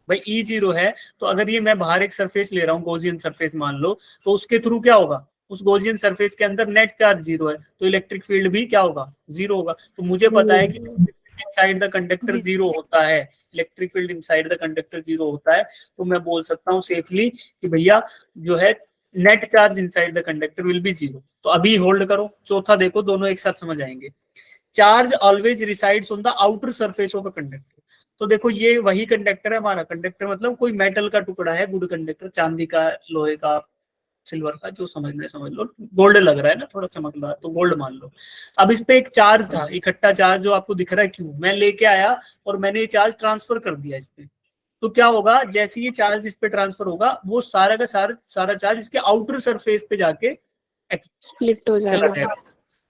भाई, E 0 है, तो अगर ये मैं बाहर एक सरफेस ले रहा हूँ, गॉसियन सरफेस मान लो, तो उसके थ्रू क्या होगा, उस गॉसियन सरफेस के अंदर नेट चार्ज 0 है, तो इलेक्ट्रिक फील्ड भी क्या होगा, 0 होगा। तो मुझे पता है कि इनसाइड द कंडक्टर 0 होता है, electric field inside the conductor 0 होता है, तो मैं बोल सकता हूँ सेफली कि भैया जो है net charge inside the conductor will be 0। तो अभी होल्ड करो, चौथा देखो, दोनों एक साथ समझ आएंगे। Charge always resides on the outer surface of a conductor. तो देखो ये वही कंडक्टर है हमारा, कंडक्टर मतलब कोई मेटल का टुकड़ा है, गुड कंडक्टर, चांदी का, लोहे का, सिल्वर का, जो समझना है समझ लो, गोल्ड लग रहा है ना थोड़ा चमकदार, तो गोल्ड मान लो। अब इस पे एक चार्ज था, इकट्ठा चार्ज जो आपको दिख रहा है, क्यों मैं लेके आया और मैंने ये चार्ज ट्रांसफर कर दिया इस पे, तो क्या होगा, जैसे ये चार्ज इस पे ट्रांसफर होगा, वो सारा का सारा चार्ज इसके आउटर सरफेस पे जाके स्प्लिट हो चला जाएगा।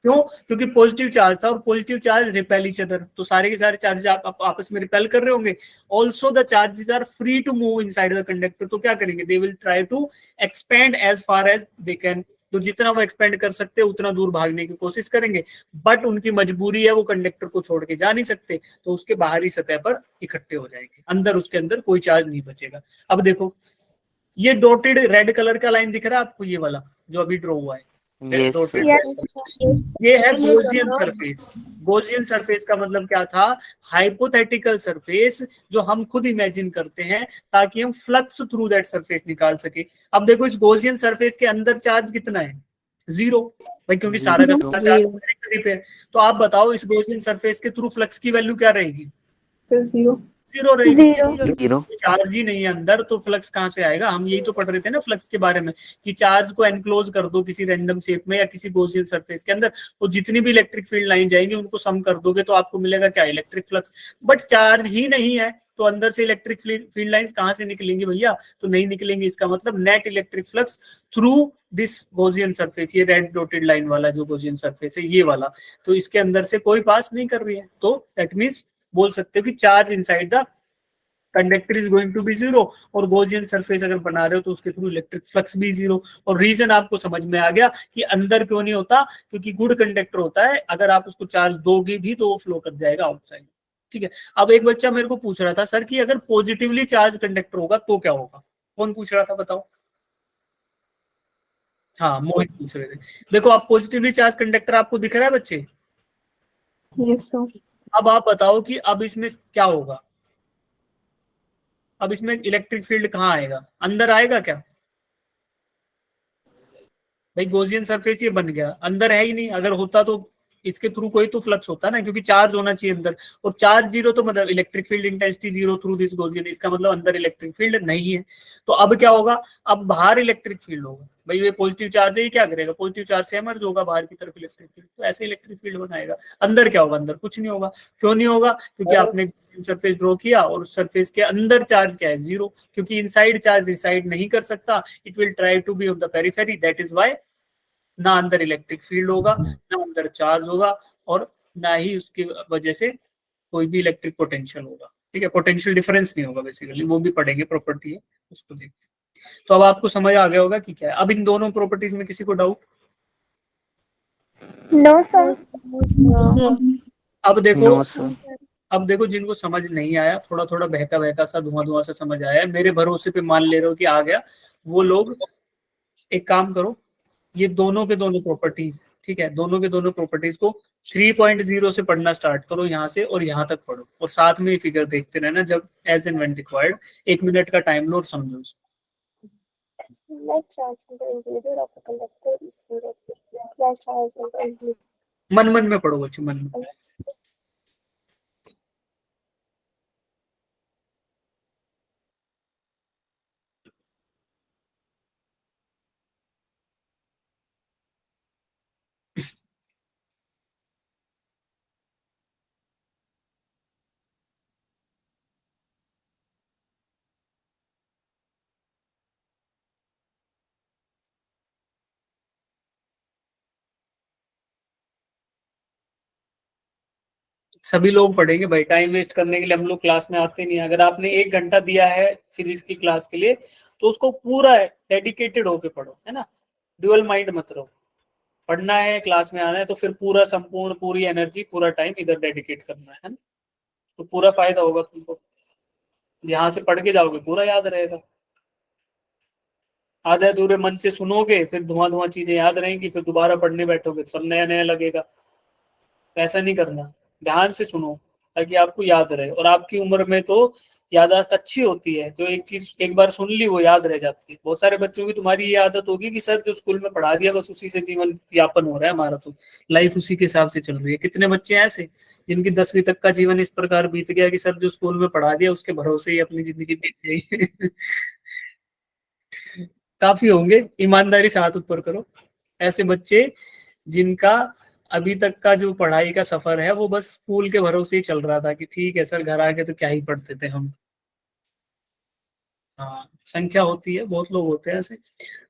क्यों, क्योंकि पॉजिटिव चार्ज था और positive charge repel each other, तो सारे के सारे चार्ज आप आपस में रिपेल कर रहे होंगे। Also the charges are free to move inside the conductor, तो क्या करेंगे, they will try to expand as far as they can, तो जितना वो एक्सपेंड कर सकते हैं उतना दूर भागने की कोशिश करेंगे, बट उनकी मजबूरी है, वो कंडक्टर को छोड़ के जा नहीं सकते, तो उसके बाहरी सतह पर इकट्ठे हो जाएंगे, अंदर उसके अंदर कोई चार्ज नहीं बचेगा। अब देखो ये डॉटेड रेड कलर का लाइन दिख रहा है आपको, ये वाला जो अभी ड्रॉ हुआ है, डॉटेड, ये है गॉसियन सरफेस। गॉसियन सरफेस का मतलब क्या था, हाइपोथेटिकल सरफेस जो हम खुद इमेजिन करते हैं ताकि हम फ्लक्स थ्रू दैट सरफेस निकाल सके। अब देखो इस गॉसियन सरफेस के अंदर चार्ज कितना है, 0 भाई, क्योंकि सारा का सारा चार्ज डायरेक्टली पे है। तो आप बताओ इस गॉसियन सरफेस के थ्रू फ्लक्स की वैल्यू क्या रहेगी, 0 रहेगी, चार्ज ही नहीं है अंदर, तो फ्लक्स कहाँ से आएगा। हम यही तो पढ़ रहे थे ना फ्लक्स के बारे में, कि चार्ज को एनक्लोज कर दो किसी रैंडम शेप में या किसी गॉसियन सरफेस के अंदर, तो जितनी भी इलेक्ट्रिक फील्ड लाइन जाएंगी उनको सम कर दोगे तो आपको मिलेगा क्या, इलेक्ट्रिक फ्लक्स। बट चार्ज ही नहीं है तो अंदर से इलेक्ट्रिक फील्ड लाइंस कहाँ से निकलेंगी भैया, तो नहीं निकलेंगी। इसका मतलब net electric flux through this Gaussian surface, ये रेड डॉटेड लाइन वाला जो गॉसियन सरफेस है ये वाला, तो इसके अंदर से कोई पास नहीं कर रही है, तो दैट मीन्स बोल सकते हो कि charge inside the conductor is going to be 0, और गॉसियन सरफेस अगर बना रहे हो तो उसके थ्रू इलेक्ट्रिक फ्लक्स भी 0। और रीजन आपको समझ में आ गया कि अंदर क्यों नहीं होता, क्योंकि गुड कंडक्टर होता है, अगर आप उसको चार्ज दोगे भी तो वो फ्लो कर जाएगा आउटसाइड। ठीक है, अब एक बच्चा मेरे को पूछ रहा था सर कि अगर पॉजिटिवली चार्ज कंडक्टर होगा तो क्या होगा, कौन पूछ रहा था बताओ, हाँ मोहित पूछ रहे थे। देखो आप पॉजिटिवली चार्ज कंडक्टर आपको दिख रहा है बच्चे, यस सर। अब आप बताओ कि अब इसमें क्या होगा, अब इसमें इलेक्ट्रिक फील्ड कहाँ आएगा, अंदर आएगा क्या भाई, गॉसियन सरफेस ये बन गया, अंदर है ही नहीं, अगर होता तो इसके थ्रू कोई तो फ्लक्स होता ना, क्योंकि चार्ज होना चाहिए अंदर, और चार्ज 0 तो मतलब electric field intensity 0 through this Gaussian, इसका मतलब अंदर इलेक्ट्रिक फील्ड नहीं है। तो अब क्या होगा, अब बाहर इलेक्ट्रिक फील्ड होगा भाई, ये पॉजिटिव चार्ज है, ये क्या करेगा, पॉजिटिव चार्ज से एमर्ज होगा बाहर की तरफ इलेक्ट्रिक फील्ड, तो ऐसे इलेक्ट्रिक फील्ड बनाएगा। अंदर क्या होगा, अंदर कुछ नहीं होगा। क्यों नहीं होगा, क्योंकि आपने सरफेस ड्रॉ किया और उस सरफेस के अंदर चार्ज क्या है, 0, क्योंकि इनसाइड चार्ज रिसाइड नहीं कर सकता, it will try to be on the periphery, that is why ना अंदर इलेक्ट्रिक फील्ड होगा, ना अंदर चार्ज होगा, और ना ही उसकी वजह से कोई भी इलेक्ट्रिक पोटेंशियल होगा। ठीक है, पोटेंशियल डिफरेंस नहीं होगा बेसिकली, वो भी पढ़ेंगे, प्रॉपर्टी है उसको देखते हैं। तो अब आपको समझ आ गया होगा कि क्या है। अब इन दोनों प्रॉपर्टीज में किसी को डाउट? No sir. अब देखो, नो सर। अब देखो जिनको समझ नहीं आया, थोड़ा थोड़ा बहका बहका सा धुआं धुआं सा समझ आया, मेरे भरोसे पे मान ले रहे हो कि आ गया, वो लोग एक काम करो, ये दोनों के दोनों प्रॉपर्टीज, ठीक है, दोनों के दोनों प्रॉपर्टीज को 3.0 से पढ़ना स्टार्ट करो, यहाँ से और यहाँ तक पढ़ो, और साथ में फिगर देखते रहना जब as and when required. 1 minute का टाइम लो और समझो उसको। मन मन में पढ़ो बच्चों, मन में। सभी लोग पढ़ेंगे भाई, टाइम वेस्ट करने के लिए हम लोग क्लास में आते नहीं। अगर आपने 1 घंटा दिया है फिजिक्स की क्लास के लिए, तो उसको पूरा डेडिकेटेड होके पढ़ो, है ना, ड्यूअल माइंड मत रहो। पढ़ना है, क्लास में आना है, तो फिर पूरा संपूर्ण पूरी एनर्जी पूरा टाइम इधर डेडिकेट करना है ना, तो पूरा फायदा होगा तुमको। जहां से पढ़ के जाओगे पूरा याद रहेगा। आधे अधूरे मन से सुनोगे, फिर धुआं धुआं चीजें याद रहेंगी, फिर दोबारा पढ़ने बैठोगे सब नया नया लगेगा। ऐसा नहीं करना, ध्यान से सुनो ताकि आपको याद रहे। और आपकी उम्र में तो याददाश्त अच्छी होती है, जो एक चीज एक बार सुन ली वो याद रह जाती है। बहुत सारे बच्चों की तुम्हारी ये आदत होगी कि सर जो स्कूल में पढ़ा दिया बस उसी से जीवन यापन हो रहा है, हमारा तो लाइफ उसी के हिसाब से चल रही है। कितने बच्चे ऐसे जिनकी 10वीं तक का जीवन इस प्रकार बीत गया कि सर जो स्कूल में पढ़ा दिया उसके भरोसे ही अपनी जिंदगी बीत गई। काफी होंगे, ईमानदारी से हाथ ऊपर करो। ऐसे बच्चे जिनका अभी तक का जो पढ़ाई का सफर है वो बस स्कूल के भरोसे ही चल रहा था कि ठीक है सर घर आके तो क्या ही पढ़ते थे हम। हाँ, संख्या होती है, बहुत लोग होते हैं ऐसे।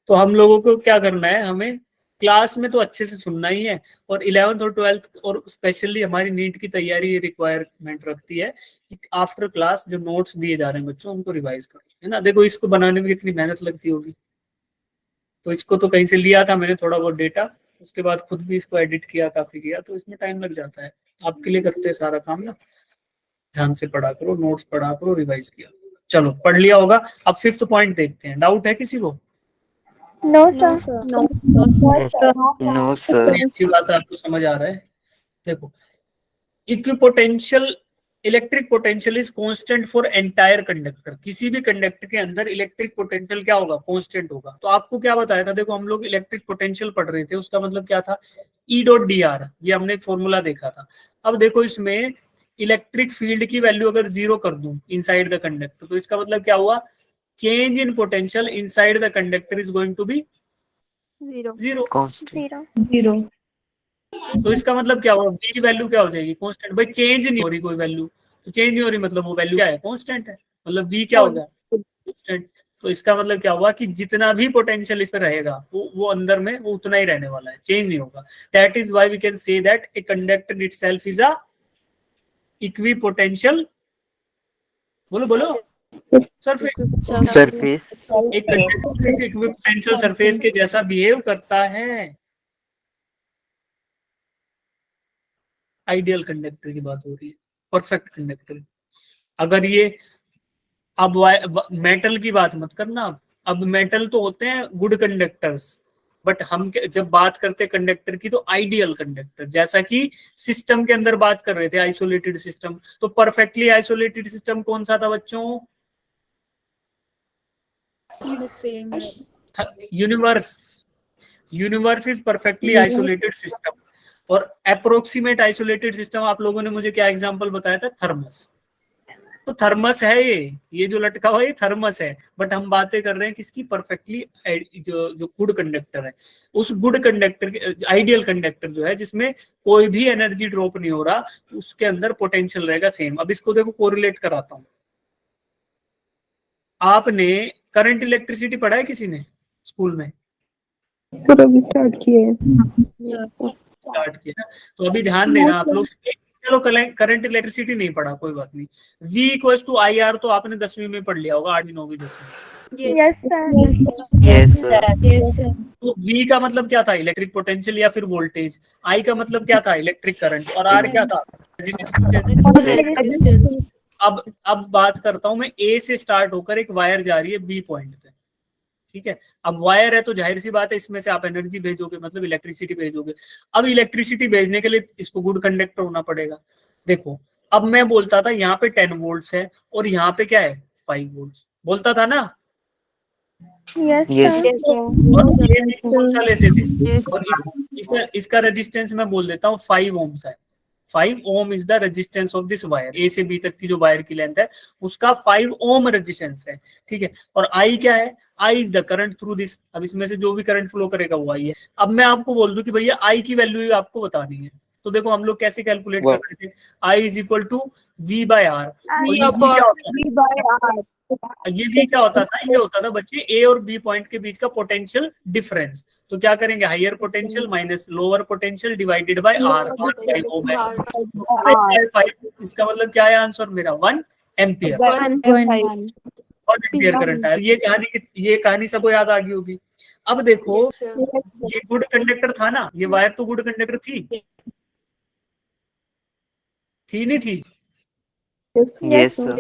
तो हम लोगों को क्या करना है, हमें क्लास में तो अच्छे से सुनना ही है, और 11th और 12th और स्पेशली हमारी नीट की तैयारी रिक्वायरमेंट रखती है कि आफ्टर क्लास जो नोट्स दिए जा रहे हैं बच्चों उनको रिवाइज करो, है ना। देखो इसको बनाने में कितनी मेहनत लगती होगी, तो इसको तो कहीं से लिया था मैंने थोड़ा बहुत डेटा, उसके बाद खुद भी इसको एडिट किया, काफी किया, तो इसमें टाइम लग जाता है। आपके लिए करते हैं सारा काम ना। ध्यान से पढ़ा करो, नोट्स पढ़ा करो, रिवाइज किया। चलो पढ़ लिया होगा। अब 5th पॉइंट देखते हैं। डाउट है किसी को? No sir. No sir. अच्छी बात है, आपको समझ आ रहा है। देखो, equipotential electric potential is constant for entire conductor. किसी भी कंडक्टर के अंदर इलेक्ट्रिक पोटेंशियल क्या होगा? कांस्टेंट होगा। तो आपको क्या बताया था? देखो हम लोग इलेक्ट्रिक पोटेंशियल पढ़ रहे थे, उसका मतलब क्या था? ई डॉट डी आर, ये हमने एक फॉर्मूला देखा था। अब देखो इसमें इलेक्ट्रिक फील्ड की वैल्यू अगर 0 कर दूं इनसाइड द कंडक्टर, तो इसका मतलब क्या हुआ? Change in potential inside the conductor is going to be zero. Constant. तो इसका मतलब क्या हुआ? v की वैल्यू क्या हो जाएगी? कांस्टेंट। भाई चेंज नहीं हो रही कोई वैल्यू, तो चेंज नहीं हो रही मतलब वो वैल्यू क्या है? कांस्टेंट है। मतलब v क्या होगा? कांस्टेंट। तो इसका मतलब क्या हुआ कि जितना भी पोटेंशियल इसमें रहेगा वो अंदर में वो उतना ही रहने वाला है, चेंज नहीं होगा। That is why we can say that a conductor itself is a equipotential, बोलो बोलो, सरफेस। सरफेस। एक कंडक्टर इक्विपोटेंशियल सरफेस के जैसा बिहेव करता है। आइडियल कंडक्टर की बात हो रही है, परफेक्ट कंडक्टर। अगर ये अब मेटल की बात मत करना। अब मेटल तो होते हैं गुड कंडक्टर्स, बट हम जब बात करते हैं कंडक्टर की तो आइडियल कंडक्टर, जैसा कि सिस्टम के अंदर बात कर रहे थे आइसोलेटेड सिस्टम। तो परफेक्टली आइसोलेटेड सिस्टम कौन सा था बच्चों? Universe. Universe is perfectly isolated system. और अप्रोक्सीमेट आइसोलेटेड सिस्टम आप लोगों ने मुझे क्या एग्जांपल बताया था? थर्मस। तो थर्मस है ये जो लटका हुआ है थर्मस है। बट हम बातें कर रहे हैं किसकी? परफेक्टली जो गुड कंडक्टर है, उस गुड कंडक्टर, आइडियल कंडक्टर जो है जिसमें कोई भी एनर्जी ड्रॉप नहीं हो रहा, उसके अंदर पोटेंशियल रहेगा सेम। अब इसको देखो कोरिलेट कराता हूं। आपने करंट इलेक्ट्रिसिटी पढ़ा है किसी ने स्कूल में? सर अभी स्टार्ट किए हैं। स्टार्ट किया ना, तो अभी ध्यान देना आप लोग। चलो करंट इलेक्ट्रिसिटी नहीं पढ़ा, कोई बात नहीं। V equal to I R तो आपने 10वीं में पढ़ लिया होगा, 8वीं 9वीं 10वीं। Yes, sir. Yes, sir. तो V का मतलब क्या था, इलेक्ट्रिक पोटेंशियल या फिर वोल्टेज। I का मतलब क्या था, इलेक्ट्रिक करंट। और R क्या था, रेजिस्टेंस। अब बात करता हूं मैं, A से स्टार्ट होकर एक वायर जा रही है B पॉइंट पे, ठीक है। अब वायर है तो जाहिर सी बात है इसमें से आप एनर्जी भेजोगे, मतलब इलेक्ट्रिसिटी भेजोगे। अब इलेक्ट्रिसिटी भेजने के लिए इसको गुड कंडक्टर होना पड़ेगा। देखो, अब मैं बोलता था यहाँ पे 10 वोल्ट्स है और यहाँ पे क्या है 5 वोल्ट्स, बोलता था ना। Yes, Yes. sir. और ये भी कौन सा लेते थे, और इसका रेजिस्टेंस मैं बोल देता हूँ 5 ओम्स है। 5 ohm is the resistance of this wire. A से बी तक की जो वायर की लेंथ है उसका 5 ओम रेजिस्टेंस है, ठीक है। और आई क्या है, I is the current through this. अब इसमें से जो भी करंट फ्लो करेगा वो आई है। अब मैं आपको बोल दूं कि भैया आई की वैल्यू आपको बतानी है, तो देखो हम लोग कैसे कैलकुलेट करते थे, I is equal to V by R. ये भी क्या होता था, ये होता था बच्चे ए और बी पॉइंट के बीच का पोटेंशियल डिफरेंस। तो क्या करेंगे, higher potential minus lower potential divided by R. इसका मतलब क्या है आंसर मेरा, 1 एम्पियर। 1.1 1 एम्पियर करंट आया। ये कहानी सबको याद आ गई होगी। अब देखो, ये गुड कंडक्टर था ना, ये वायर तो गुड कंडक्टर थी नहीं थी। Yes, sir.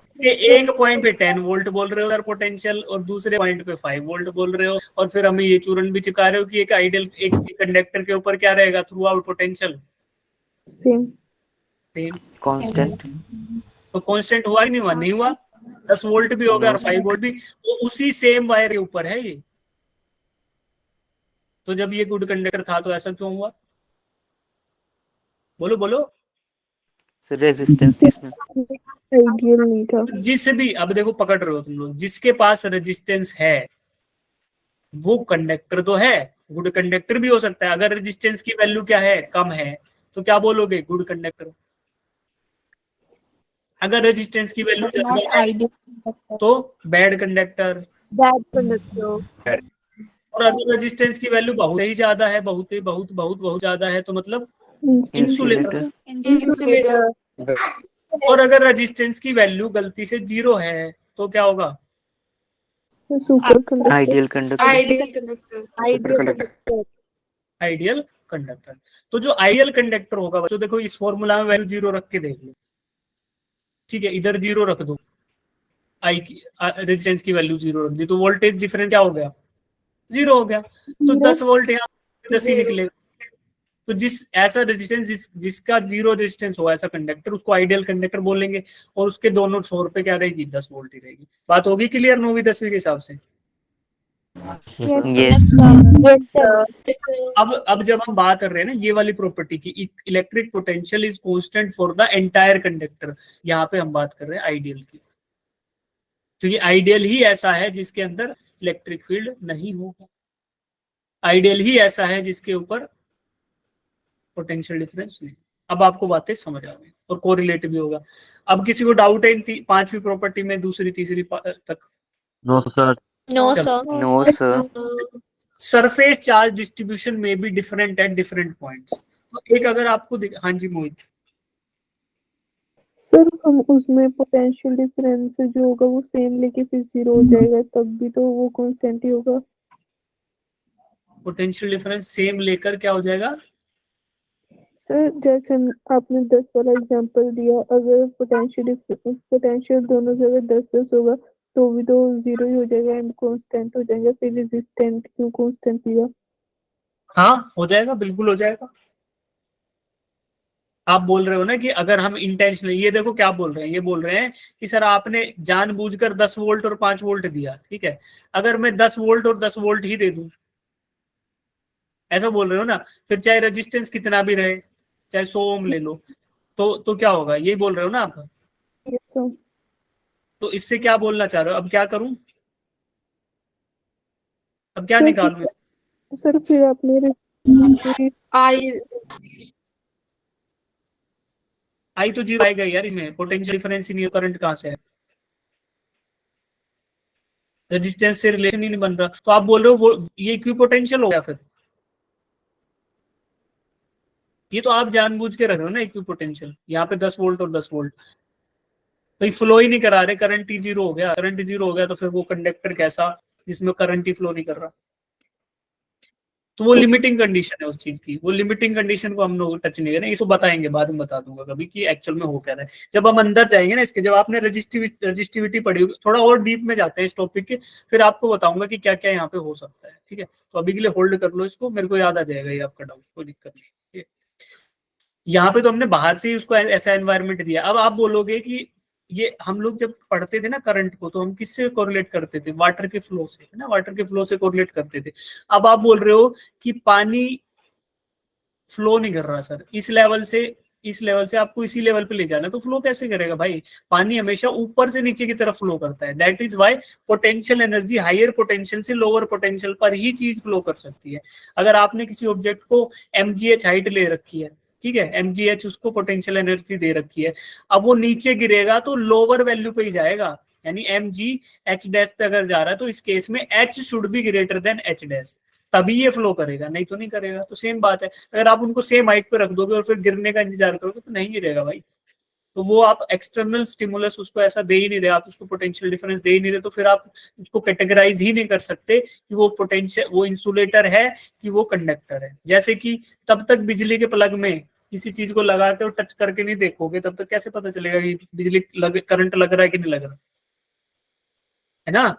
इसके एक पॉइंट पे 10 वोल्ट बोल रहे हो पोटेंशियल और दूसरे पॉइंट पे 5 वोल्ट बोल रहे हो, और फिर हमें ये चूरन भी चिपका रहे हो कि एक आइडियल एक कंडक्टर के ऊपर क्या रहेगा through out potential, same Constant. तो कांस्टेंट हुआ ही नहीं हुआ, नहीं हुआ। 10 वोल्ट भी होगा और 5 वोल्ट भी, वो उसी सेम वायर के ऊपर है ये। तो जब ये गुड कंडक्टर था तो ऐसा क्यों हुआ, बोलो बोलो। So resistance किसमें? आइडियल नहीं था। जिस भी, अब देखो पकड़ रहे हो तुम लोग, जिसके पास रेजिस्टेंस है वो कंडक्टर तो है, गुड कंडक्टर भी हो सकता है। अगर रेजिस्टेंस की वैल्यू क्या है, कम है, तो क्या बोलोगे, गुड कंडक्टर। अगर रेजिस्टेंस की वैल्यू ज्यादा है तो बैड कंडक्टर। और अगर रेजिस्टेंस की वैल्यू बहुत ही ज्यादा है, बहुत ही बहुत बहुत बहुत ज्यादा है, तो मतलब इंसुलेटर। और अगर रेजिस्टेंस की वैल्यू गलती से 0 है तो क्या होगा, super conductor. Ideal conductor. Ideal conductor. तो जो आइडियल कंडक्टर होगा, तो देखो इस फॉर्मूला में वैल्यू 0 रख के देख लो, ठीक है। इधर 0 रख दो, आई की रेजिस्टेंस की वैल्यू 0 रख दी, तो वोल्टेज डिफरेंस क्या हो गया, 0 हो गया। तो 10 वोल्ट यहाँ 10 ही निकलेगा। तो जिस ऐसा रेजिस्टेंस जिसका 0 रेजिस्टेंस हो, ऐसा कंडक्टर, उसको आइडियल कंडक्टर बोलेंगे। और उसके दोनों छोर पे क्या रहेगी, 10 वोल्ट ही रहेगी। बात होगी क्लियर 9वीं 10वीं के हिसाब से। Yes. Yes, sir. अब जब हम बात कर रहे हैं ना ये वाली प्रॉपर्टी की, electric potential is constant for the entire conductor, यहाँ पे हम बात कर रहे हैं आइडियल की। तो ये आइडियल ही ऐसा है जिसके अंदर इलेक्ट्रिक फील्ड नहीं होगा, आइडियल ही ऐसा है जिसके ऊपर पोटेंशियल डिफरेंस नहीं। अब आपको बातें समझ आ गई और कोरिलेट भी होगा। अब किसी को डाउट है इन 5वीं प्रॉपर्टी में, दूसरी तीसरी तक? No, sir. No, sir. No, sir. Surface charge distribution में भी डिफरेंट एट डिफरेंट पॉइंट्स। तो एक अगर आपको हाँ जी मोहित। सर हम उसमें पोटेंशियल डिफरेंस जो होगा वो सेम लेके फिर 0 हो जाएगा, तब भी तो वो कांस्टेंट ही होगा। पोटेंशियल डिफरेंस सेम लेकर क्या हो जाएगा, सर जैसे आपने 10 वाला एग्जांपल दिया, अगर पोटेंशियल दोनों जगह 10-10 होगा तो भी तो 0 ही हो जाएगा एंड कांस्टेंट हो जाएगा। फिर रेजिस्टेंट क्यों कांस्टेंट लिया? हाँ हो जाएगा, बिल्कुल हो जाएगा। आप बोल रहे हो ना कि अगर हम इंटेंशनल, ये देखो क्या बोल रहे हैं, ये बोल रहे हैं कि सर आपने जानबूझकर 10 वोल्ट और 5 वोल्ट दिया, ठीक है। अगर मैं 10 वोल्ट और 10 वोल्ट ही दे दूं, ऐसा बोल रहे हो ना, फिर चाहे रेजिस्टेंस कितना भी रहे, चाहे 100 ओम ले लो, तो क्या होगा, यही बोल रहे हो ना आप। Yes, sir. तो इससे क्या बोलना चाह रहे हो, अब क्या करूं, अब क्या सर, निकालूं? सर फिर आपने आई तो 0 आएगा यार, इसमें पोटेंशियल डिफरेंस ही नहीं, करंट कहां से है, रेजिस्टेंस से रिलेशन ही नहीं बन रहा। तो आप बोल रहे हो वो ये इक्विपोटेंशियल हो गया, फिर ये तो आप जानबूझ के रख रहे हो ना इक्विपोटेंशियल, यहाँ पे 10 वोल्ट और 10 वोल्ट। तो फ्लो ही नहीं करा रहे, करंट ही जीरो हो गया, करंट जीरो हो गया तो फिर वो कंडक्टर कैसा जिसमें करंट ही फ्लो नहीं कर रहा। तो वो लिमिटिंग कंडीशन है उस चीज की, वो लिमिटिंग कंडीशन को हम लोग टच नहीं करें, इसको बताएंगे बाद में, बता दूंगा कभी कि एक्चुअल में हो क्या रहा है। जब हम अंदर जाएंगे ना इसके, जब आपने रजिस्टिविटी पढ़ी होगी, थोड़ा और डीप में जाते हैं इस टॉपिक के, फिर आपको बताऊंगा कि क्या क्या यहाँ पे हो सकता है। ठीक है, तो अभी के लिए होल्ड कर लो इसको, मेरे को याद आ जाएगा ये आपका डाउट, कोई दिक्कत नहीं। ठीक है, यहाँ पे तो हमने बाहर से ही उसको ऐसा एनवायरनमेंट दिया। अब आप बोलोगे कि ये हम लोग जब पढ़ते थे ना करंट को, तो हम किससे कोरिलेट करते थे? वाटर के फ्लो से, है ना, वाटर के फ्लो से कोरिलेट करते थे। अब आप बोल रहे हो कि पानी फ्लो नहीं कर रहा सर, इस लेवल से आपको इसी लेवल पे ले जाना, तो फ्लो कैसे करेगा भाई? पानी हमेशा ऊपर से नीचे की तरफ फ्लो करता है। That is why potential energy higher potential से लोअर पोटेंशियल पर ही चीज फ्लो कर सकती है। अगर आपने किसी ऑब्जेक्ट को mgh हाइट ले रखी है, ठीक है, mgh उसको पोटेंशियल एनर्जी दे रखी है, अब वो नीचे गिरेगा तो लोअर वैल्यू पे ही जाएगा, यानी mgh डैश पे अगर जा रहा है तो इस केस में h should be greater than h dash, तभी ये फ्लो करेगा, नहीं तो नहीं करेगा। तो सेम बात है, अगर आप उनको सेम हाइट पे रख दोगे और फिर गिरने का इंतजार करोगे तो नहीं गिरेगा भाई। तो वो आप एक्सटर्नल स्टिमुलस उसको ऐसा दे ही नहीं रहे, आप उसको पोटेंशियल डिफरेंस दे ही नहीं रहे, तो फिर आप उसको कैटेगराइज ही नहीं कर सकते कि वो पोटेंशियल, वो इंसुलेटर है कि वो कंडक्टर है। जैसे कि तब तक बिजली के प्लग में किसी चीज को लगा के और टच करके नहीं देखोगे, तब तक कैसे पता चलेगा कि बिजली करंट लग रहा है कि नहीं लग रहा है ना।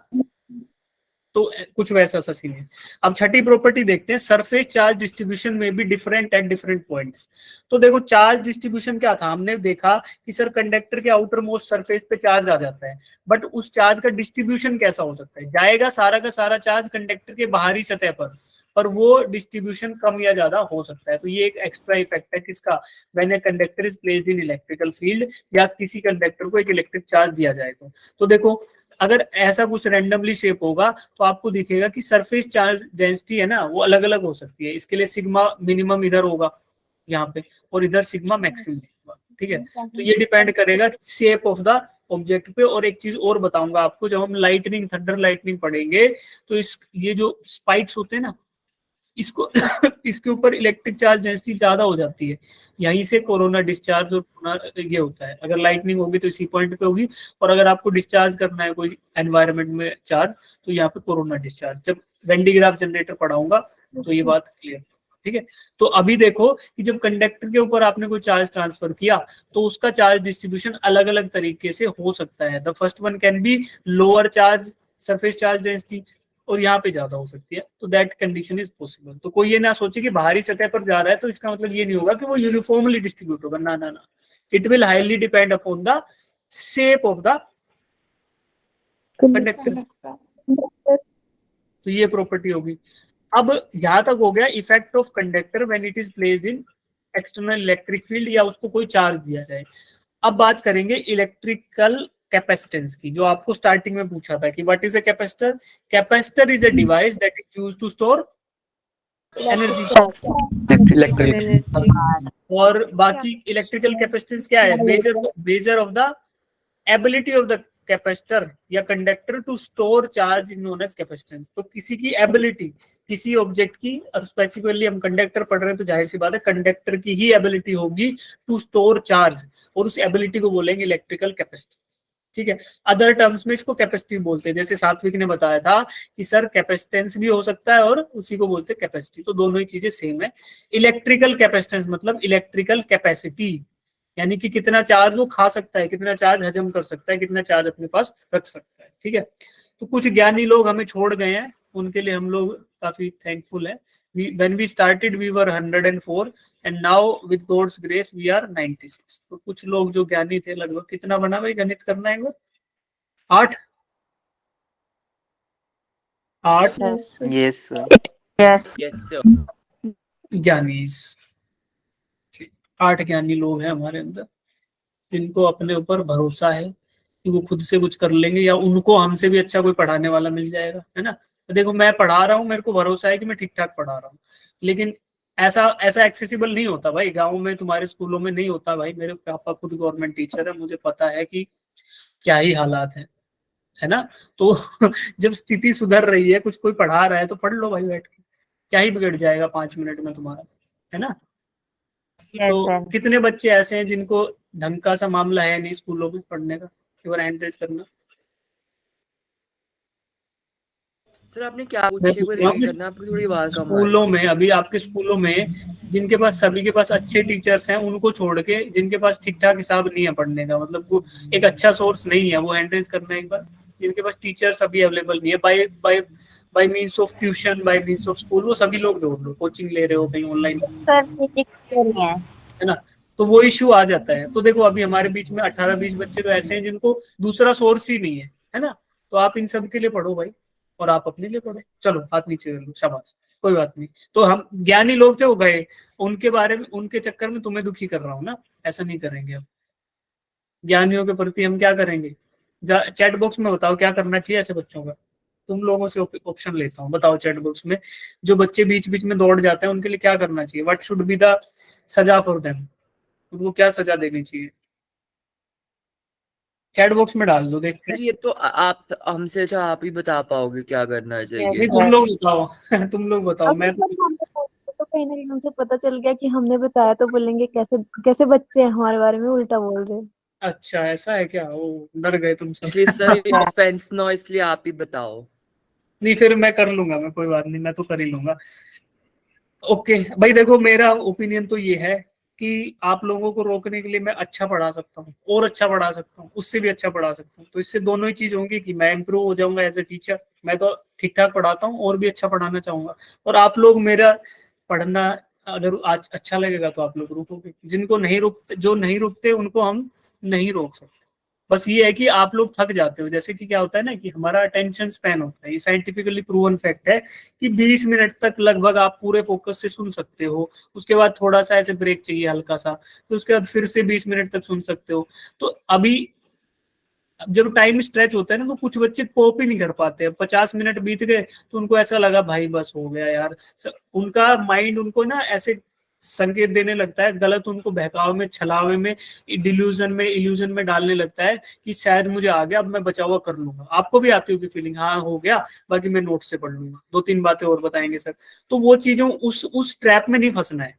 तो कुछ वैसा सा सीन है। अब छठी प्रॉपर्टी देखते हैं, सरफेस चार्ज डिस्ट्रीब्यूशन में भी डिफरेंट एट डिफरेंट पॉइंट्स। तो देखो चार्ज डिस्ट्रीब्यूशन क्या था, हमने देखा कि सर कंडक्टर के आउटर मोस्ट सरफेस पे चार्ज आ जाता है, बट उस चार्ज का डिस्ट्रीब्यूशन कैसा हो सकता है? जाएगा सारा का सारा चार्ज कंडक्टर के बाहरी सतह पर वो डिस्ट्रीब्यूशन कम या ज्यादा हो सकता है। तो ये एक एक्स्ट्रा इफेक्ट है किसका? When a conductor is placed in electrical field, या किसी कंडक्टर को एक इलेक्ट्रिक चार्ज दिया जाएगा। तो देखो अगर ऐसा कुछ रैंडमली शेप होगा तो आपको दिखेगा कि सरफेस चार्ज डेंसिटी है ना, वो अलग अलग हो सकती है। इसके लिए सिग्मा मिनिमम इधर होगा यहाँ पे, और इधर सिग्मा मैक्सिमम होगा। ठीक है, तो ये डिपेंड करेगा शेप ऑफ द ऑब्जेक्ट पे। और एक चीज और बताऊंगा आपको, जब हम लाइटनिंग, थंडर लाइटनिंग पढ़ेंगे तो ये जो स्पाइक्स होते हैं ना, इसको इसके ऊपर इलेक्ट्रिक चार्ज डेंसिटी ज्यादा हो जाती है, यहीं से कोरोना डिस्चार्ज और ये होता है। अगर लाइटनिंग होगी तो इसी पॉइंट पे होगी, और अगर आपको डिस्चार्ज करना है कोई एनवायरनमेंट में चार्ज, तो यहाँ पे कोरोना डिस्चार्ज। जब वेंडिग्राफ जनरेटर पढ़ाऊंगा तो ये बात क्लियर। ठीक है, तो अभी देखो कि जब कंडक्टर के ऊपर आपने कोई चार्ज ट्रांसफर किया तो उसका चार्ज डिस्ट्रीब्यूशन अलग अलग तरीके से हो सकता है। The first one can be lower charge surface charge density, और यहाँ पे ज्यादा हो सकती है, तो दैट कंडीशन इज पॉसिबल। तो कोई ये ना सोचे कि बाहरी सतह पर जा रहा है तो इसका मतलब ये नहीं होगा कि वो यूनिफॉर्मली डिस्ट्रीब्यूट होगा, ना ना ना, it will highly depend upon the shape of the conductor. तो ये प्रॉपर्टी होगी। अब यहां तक हो गया effect of conductor when it is placed in external electric field, या उसको कोई चार्ज दिया जाए। अब बात करेंगे इलेक्ट्रिकल कैपेसिटेंस की, जो आपको स्टार्टिंग में पूछा था कि what is a capacitor. Capacitor is a device that is used to store energy. और बाकी इलेक्ट्रिकल कैपेसिटेंस क्या है? Measure of the ability of the capacitor या conductor to store charge is known as capacitance. तो किसी की ability, किसी object की, और स्पेसिफिकली हम कंडक्टर पढ़ रहे हैं तो जाहिर सी बात है कंडक्टर की ही एबिलिटी होगी टू स्टोर चार्ज, और उस एबिलिटी को बोलेंगे इलेक्ट्रिकल कैपेसिटेंस। ठीक है, अदर टर्म्स में इसको कैपेसिटी बोलते हैं, जैसे सात्विक ने बताया था कि सर कैपेसिटेंस भी हो सकता है और उसी को बोलते हैं कैपेसिटी, तो दोनों ही चीजें सेम है। इलेक्ट्रिकल कैपेसिटेंस मतलब इलेक्ट्रिकल कैपेसिटी, यानी कि कितना चार्ज वो खा सकता है, कितना चार्ज हजम कर सकता है, कितना चार्ज अपने पास रख सकता है। ठीक है, तो कुछ ज्ञानी लोग हमें छोड़ गए हैं, उनके लिए हम लोग काफी थैंकफुल हैं। When we started we were 104 and now with God's grace we are 96। तो कुछ लोग जो ज्ञानी थे, लगभग कितना बना भाई, गणित करना है एक बार, 8 Yes, sir. ज्ञानी, 8 ज्ञानी लोग हैं हमारे अंदर, जिनको अपने ऊपर भरोसा है कि वो खुद से कुछ कर लेंगे, या उनको हमसे भी अच्छा कोई पढ़ाने वाला मिल जाएगा, है ना। तो देखो मैं पढ़ा रहा हूँ, मेरे को भरोसा है कि मैं ठीक ठाक पढ़ा रहा हूँ, लेकिन ऐसा एक्सेसिबल नहीं होता भाई, गाँव में तुम्हारे स्कूलों में नहीं होता भाई। मेरे पापा खुद गवर्नमेंट टीचर है, मुझे पता है कि क्या ही हालात है ना। तो जब स्थिति सुधर रही है, कुछ कोई पढ़ा रहा है तो पढ़ लो भाई बैठ के, क्या ही बिगड़ जाएगा 5 मिनट में तुम्हारा, है ना। तो कितने बच्चे ऐसे हैं जिनको ढंग का सा मामला है नहीं स्कूलों में पढ़ने का, एक बार हैंड रेज करना। सर आपने क्या पूछा, एक बार रिपीट करना, आपकी थोड़ी आवाज कम आ रही स्कूलों में, अभी आपके स्कूलों में जिनके पास, सभी के पास अच्छे टीचर्स हैं, उनको छोड़ के जिनके पास ठीक ठाक हिसाब नहीं है पढ़ने का, मतलब वो एक अच्छा सोर्स नहीं है, वो हैंड रेज करना एक बार। जिनके पास टीचर्स अभी अवेलेबल नहीं है, by by by means of tuition, by means of school, वो सभी लोग जोड़ लो, कोचिंग ले रहे हो कहीं ऑनलाइन, सर फिजिक्स के लिए है ना। तो वो इश्यू आ जाता है। तो देखो अभी हमारे बीच में 18-20 बच्चे तो ऐसे हैं जिनको दूसरा सोर्स ही नहीं है ना। तो आप इन सब के लिए पढ़ो भाई, और आप अपने लिए पढ़ो। चलो हाथ नीचे कर लो, शाबाश, कोई बात नहीं। तो हम ज्ञानी लोग थे, वो गए, उनके बारे में, उनके चक्कर में तुम्हें दुखी कर रहा हूँ ना, ऐसा नहीं करेंगे अब। ज्ञानियों के प्रति हम क्या करेंगे, चैट बॉक्स में बताओ क्या करना चाहिए ऐसे बच्चों का। तुम लोगों से ऑप्शन लेता हूँ, बताओ चैट बॉक्स में, जो बच्चे बीच बीच में दौड़ जाते हैं उनके लिए क्या करना चाहिए, व्हाट शुड बी द सजा फॉर देम, उनको क्या सजा देनी चाहिए, चैट बॉक्स में डाल दो, देखते सर। ये तो आप हमसे अच्छा आप ही बता पाओगे क्या करना चाहिए। नहीं, तुम लोग बताओ तुम लोग बताओ, मैं तो कहीं ना कहीं हमसे पता चल गया कि हमने बताया, तो बोलेंगे कैसे कैसे बच्चे हैं हमारे बारे में उल्टा बोल रहे हैं। अच्छा ऐसा है क्या, वो डर गए तुम इसलिए सब सर ऑफेंस ना हो, इसलिए आप ही बताओ। नहीं फिर मैं कर लूंगा, मैं कोई बात नहीं, मैं तो कर ही लूंगा। ओके भाई, देखो मेरा ओपिनियन तो ये है कि आप लोगों को रोकने के लिए मैं अच्छा पढ़ा सकता हूँ, और अच्छा पढ़ा सकता हूँ, उससे भी अच्छा पढ़ा सकता हूँ। तो इससे दोनों ही चीज होंगी कि मैं इंप्रूव हो जाऊंगा एज ए टीचर, मैं तो ठीक ठाक पढ़ाता हूँ और भी अच्छा पढ़ाना चाहूंगा, और आप लोग मेरा पढ़ना अगर आज अच्छा लगेगा तो आप लोग रुकोगे। जिनको नहीं रुकते, जो नहीं रुकते, उनको हम नहीं रोक सकते। बस ये है कि आप लोग थक जाते हो, जैसे कि क्या होता है ना कि हमारा अटेंशन स्पैन होता है, ये साइंटिफिकली प्रूवन फैक्ट है कि 20 मिनट तक लगभग आप पूरे फोकस से सुन सकते हो, उसके बाद थोड़ा सा ऐसे ब्रेक चाहिए हल्का सा, तो उसके बाद फिर से 20 मिनट तक सुन सकते हो। तो अभी जब टाइम स्ट्रेच होता है ना, तो कुछ बच्चे कोप ही नहीं कर पाते, 50 मिनट बीत गए तो उनको ऐसा लगा भाई बस हो गया यार, उनका माइंड उनको ना ऐसे संकेत देने लगता है, गलत उनको बहकावे में, छलावे में, इल्यूजन में डालने लगता है कि शायद मुझे आ गया, अब मैं बचा हुआ कर लूंगा। आपको भी आती होगी फीलिंग, हाँ हो गया, बाकी मैं नोट से पढ़ लूंगा, 2-3 बातें और बताएंगे सर। तो वो चीजों, उस ट्रैप में नहीं फंसना है।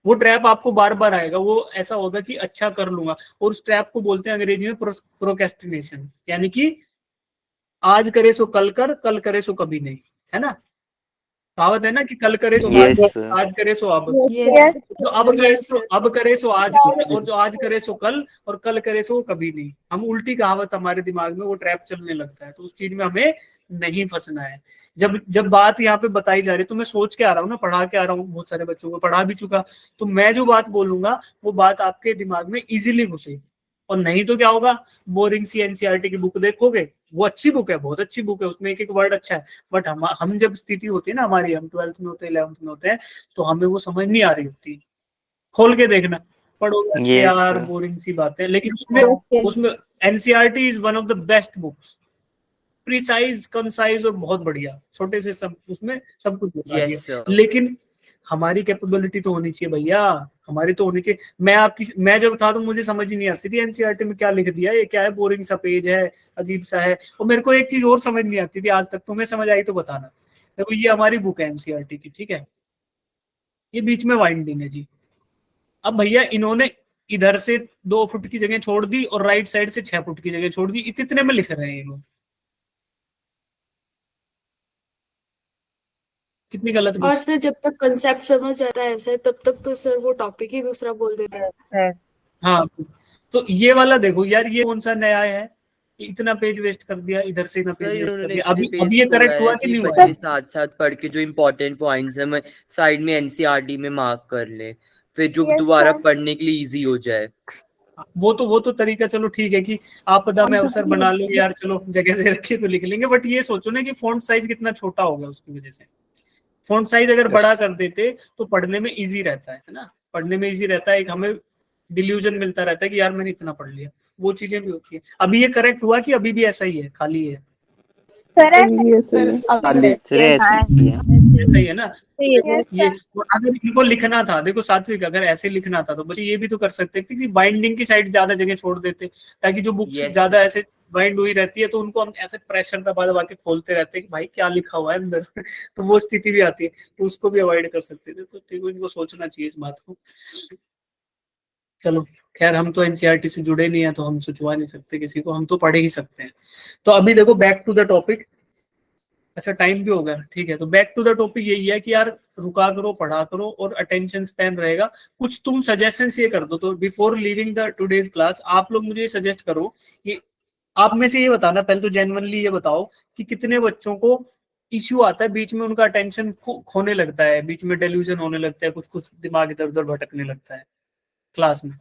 वो ट्रैप आपको बार बार आएगा, वो ऐसा होगा कि अच्छा कर लूंगा, और उस ट्रैप को बोलते हैं अंग्रेजी में प्रोक्रेस्टिनेशन, यानी कि आज करे सो कल कर, कल करे सो कभी नहीं, है ना। कहावत है ना कि कल करे सो आज, Yes, sir. आज करे सो अब, यस जो अब करे सो अब करे सो आज कर, और जो आज करे सो कल, और कल करे सो कभी नहीं। हम उल्टी कहावत, हमारे दिमाग में वो ट्रैप चलने लगता है, तो उस चीज में हमें नहीं फंसना है। जब जब बात यहाँ पे बताई जा रही है, तो मैं सोच के आ रहा हूँ ना, पढ़ा के आ रहा हूँ, बहुत सारे बच्चों को पढ़ा भी चुका, तो मैं जो बात बोलूंगा वो बात आपके दिमाग में इजीली घुसेगी। और नहीं तो क्या होगा, बोरिंग सी एनसीईआरटी की बुक देखोगे, वो अच्छी बुक है, बहुत अच्छी बुक है, उसमें एक एक वर्ड अच्छा है, बट हम जब स्थिति होती है ना हमारी, हम 12th में होते हैं, 11th में होते हैं, तो हमें वो समझ नहीं आ रही होती। खोल के देखना, पढ़ोगे Yes, यार sir. बोरिंग सी बात है, लेकिन उसमें NCERT is one of the best books, precise, concise और बहुत बढ़िया, छोटे से सब, उसमें सब कुछ बता दिया। Yes sir. लेकिन हमारी कैपेबिलिटी तो होनी चाहिए भैया, हमारी तो होनी चाहिए। मैं जब था तो मुझे समझ ही नहीं आती थी एनसीईआरटी में क्या लिख दिया, ये क्या है, बोरिंग सा पेज है, अजीब सा है। और मेरे को एक चीज और समझ नहीं आती थी आज तक, तुम्हें समझ आई तो बताना। देखो ये हमारी बुक है एनसीईआरटी की, ठीक है, ये बीच में वाइंडिंग है जी। अब भैया इन्होंने इधर से 2 फुट की जगह छोड़ दी, और राइट साइड से 6 फुट की जगह छोड़ दी, इतने में लिख रहे हैं ये लोग, कितनी गलत और सर जब तक कंसेप्ट समझ जाता है ऐसे, तब तक तो सर वो टॉपिक ही दूसरा बोल देते हैं। हाँ, तो ये वाला देखो यार, ये कौन सा नया है, इतना पेज वेस्ट कर दिया, इधर से इतना सर पेज वेस्ट कर इन्होंने दिया। इसलिए अभी ये पेज करेक्ट तोड़ा हुआ है कि कि नहीं हुआ? बच्चे साथ साथ पढ़ के जो इम्पोर्टेंट पॉइंट्स है मैं साइड में एनसीईआरटी में मार्क कर ले, फिर जो दोबारा पढ़ने के लिए इजी हो जाए। वो तो तरीका चलो ठीक है कि आपदा में अवसर बना लो यार, चलो जगह दे रखी है तो लिख लेंगे, बट ये सोचो ना कि फॉन्ट साइज कितना छोटा हो गया उसकी वजह से। फॉन्ट साइज अगर बड़ा कर देते तो पढ़ने में इजी रहता है ना, पढ़ने में इजी रहता है, एक हमें डिल्यूजन मिलता रहता है कि यार मैंने इतना पढ़ लिया, वो चीजें भी होती है। अभी ये करेक्ट हुआ कि अभी भी ऐसा ही है, खाली है? Sir Yes, sir. Sir, ऐसे ही है. ऐसा ही है ना। यस ये अगर इनको लिखना था, देखो सात्विक, अगर ऐसे लिखना था तो बच्चे ये भी तो कर सकते थे कि बाइंडिंग की साइड ज्यादा जगह छोड़ देते, ताकि जो बुक्स Yes, ज्यादा ऐसे बाइंड हुई रहती है तो उनको हम ऐसे प्रेशर दबा दबा के खोलते रहते हैं कि भाई क्या लिखा हुआ है अंदर तो वो स्थिति भी आती है, तो उसको भी अवॉइड कर सकते थे। तो इनको सोचना चाहिए इस बात को। चलो खैर, हम तो एनसीईआरटी से जुड़े नहीं है तो हम सोचवा नहीं सकते किसी को, हम तो पढ़े ही सकते हैं। तो अभी देखो बैक टू द टॉपिक। अच्छा टाइम भी हो गया, ठीक है। तो बैक टू द टॉपिक यही है कि यार रुका करो, पढ़ा करो और अटेंशन स्पैन रहेगा। कुछ तुम सजेशंस ये कर दो। तो before leaving the today's class आप लोग मुझे सजेस्ट करो कि आप में से ये बताना, पहले तो जेन्युइनली ये बताओ कि कितने बच्चों को इश्यू आता है बीच में, उनका अटेंशन खोने लगता है, बीच में डेल्यूजन होने लगता है, कुछ कुछ दिमाग इधर उधर भटकने लगता है क्लास में।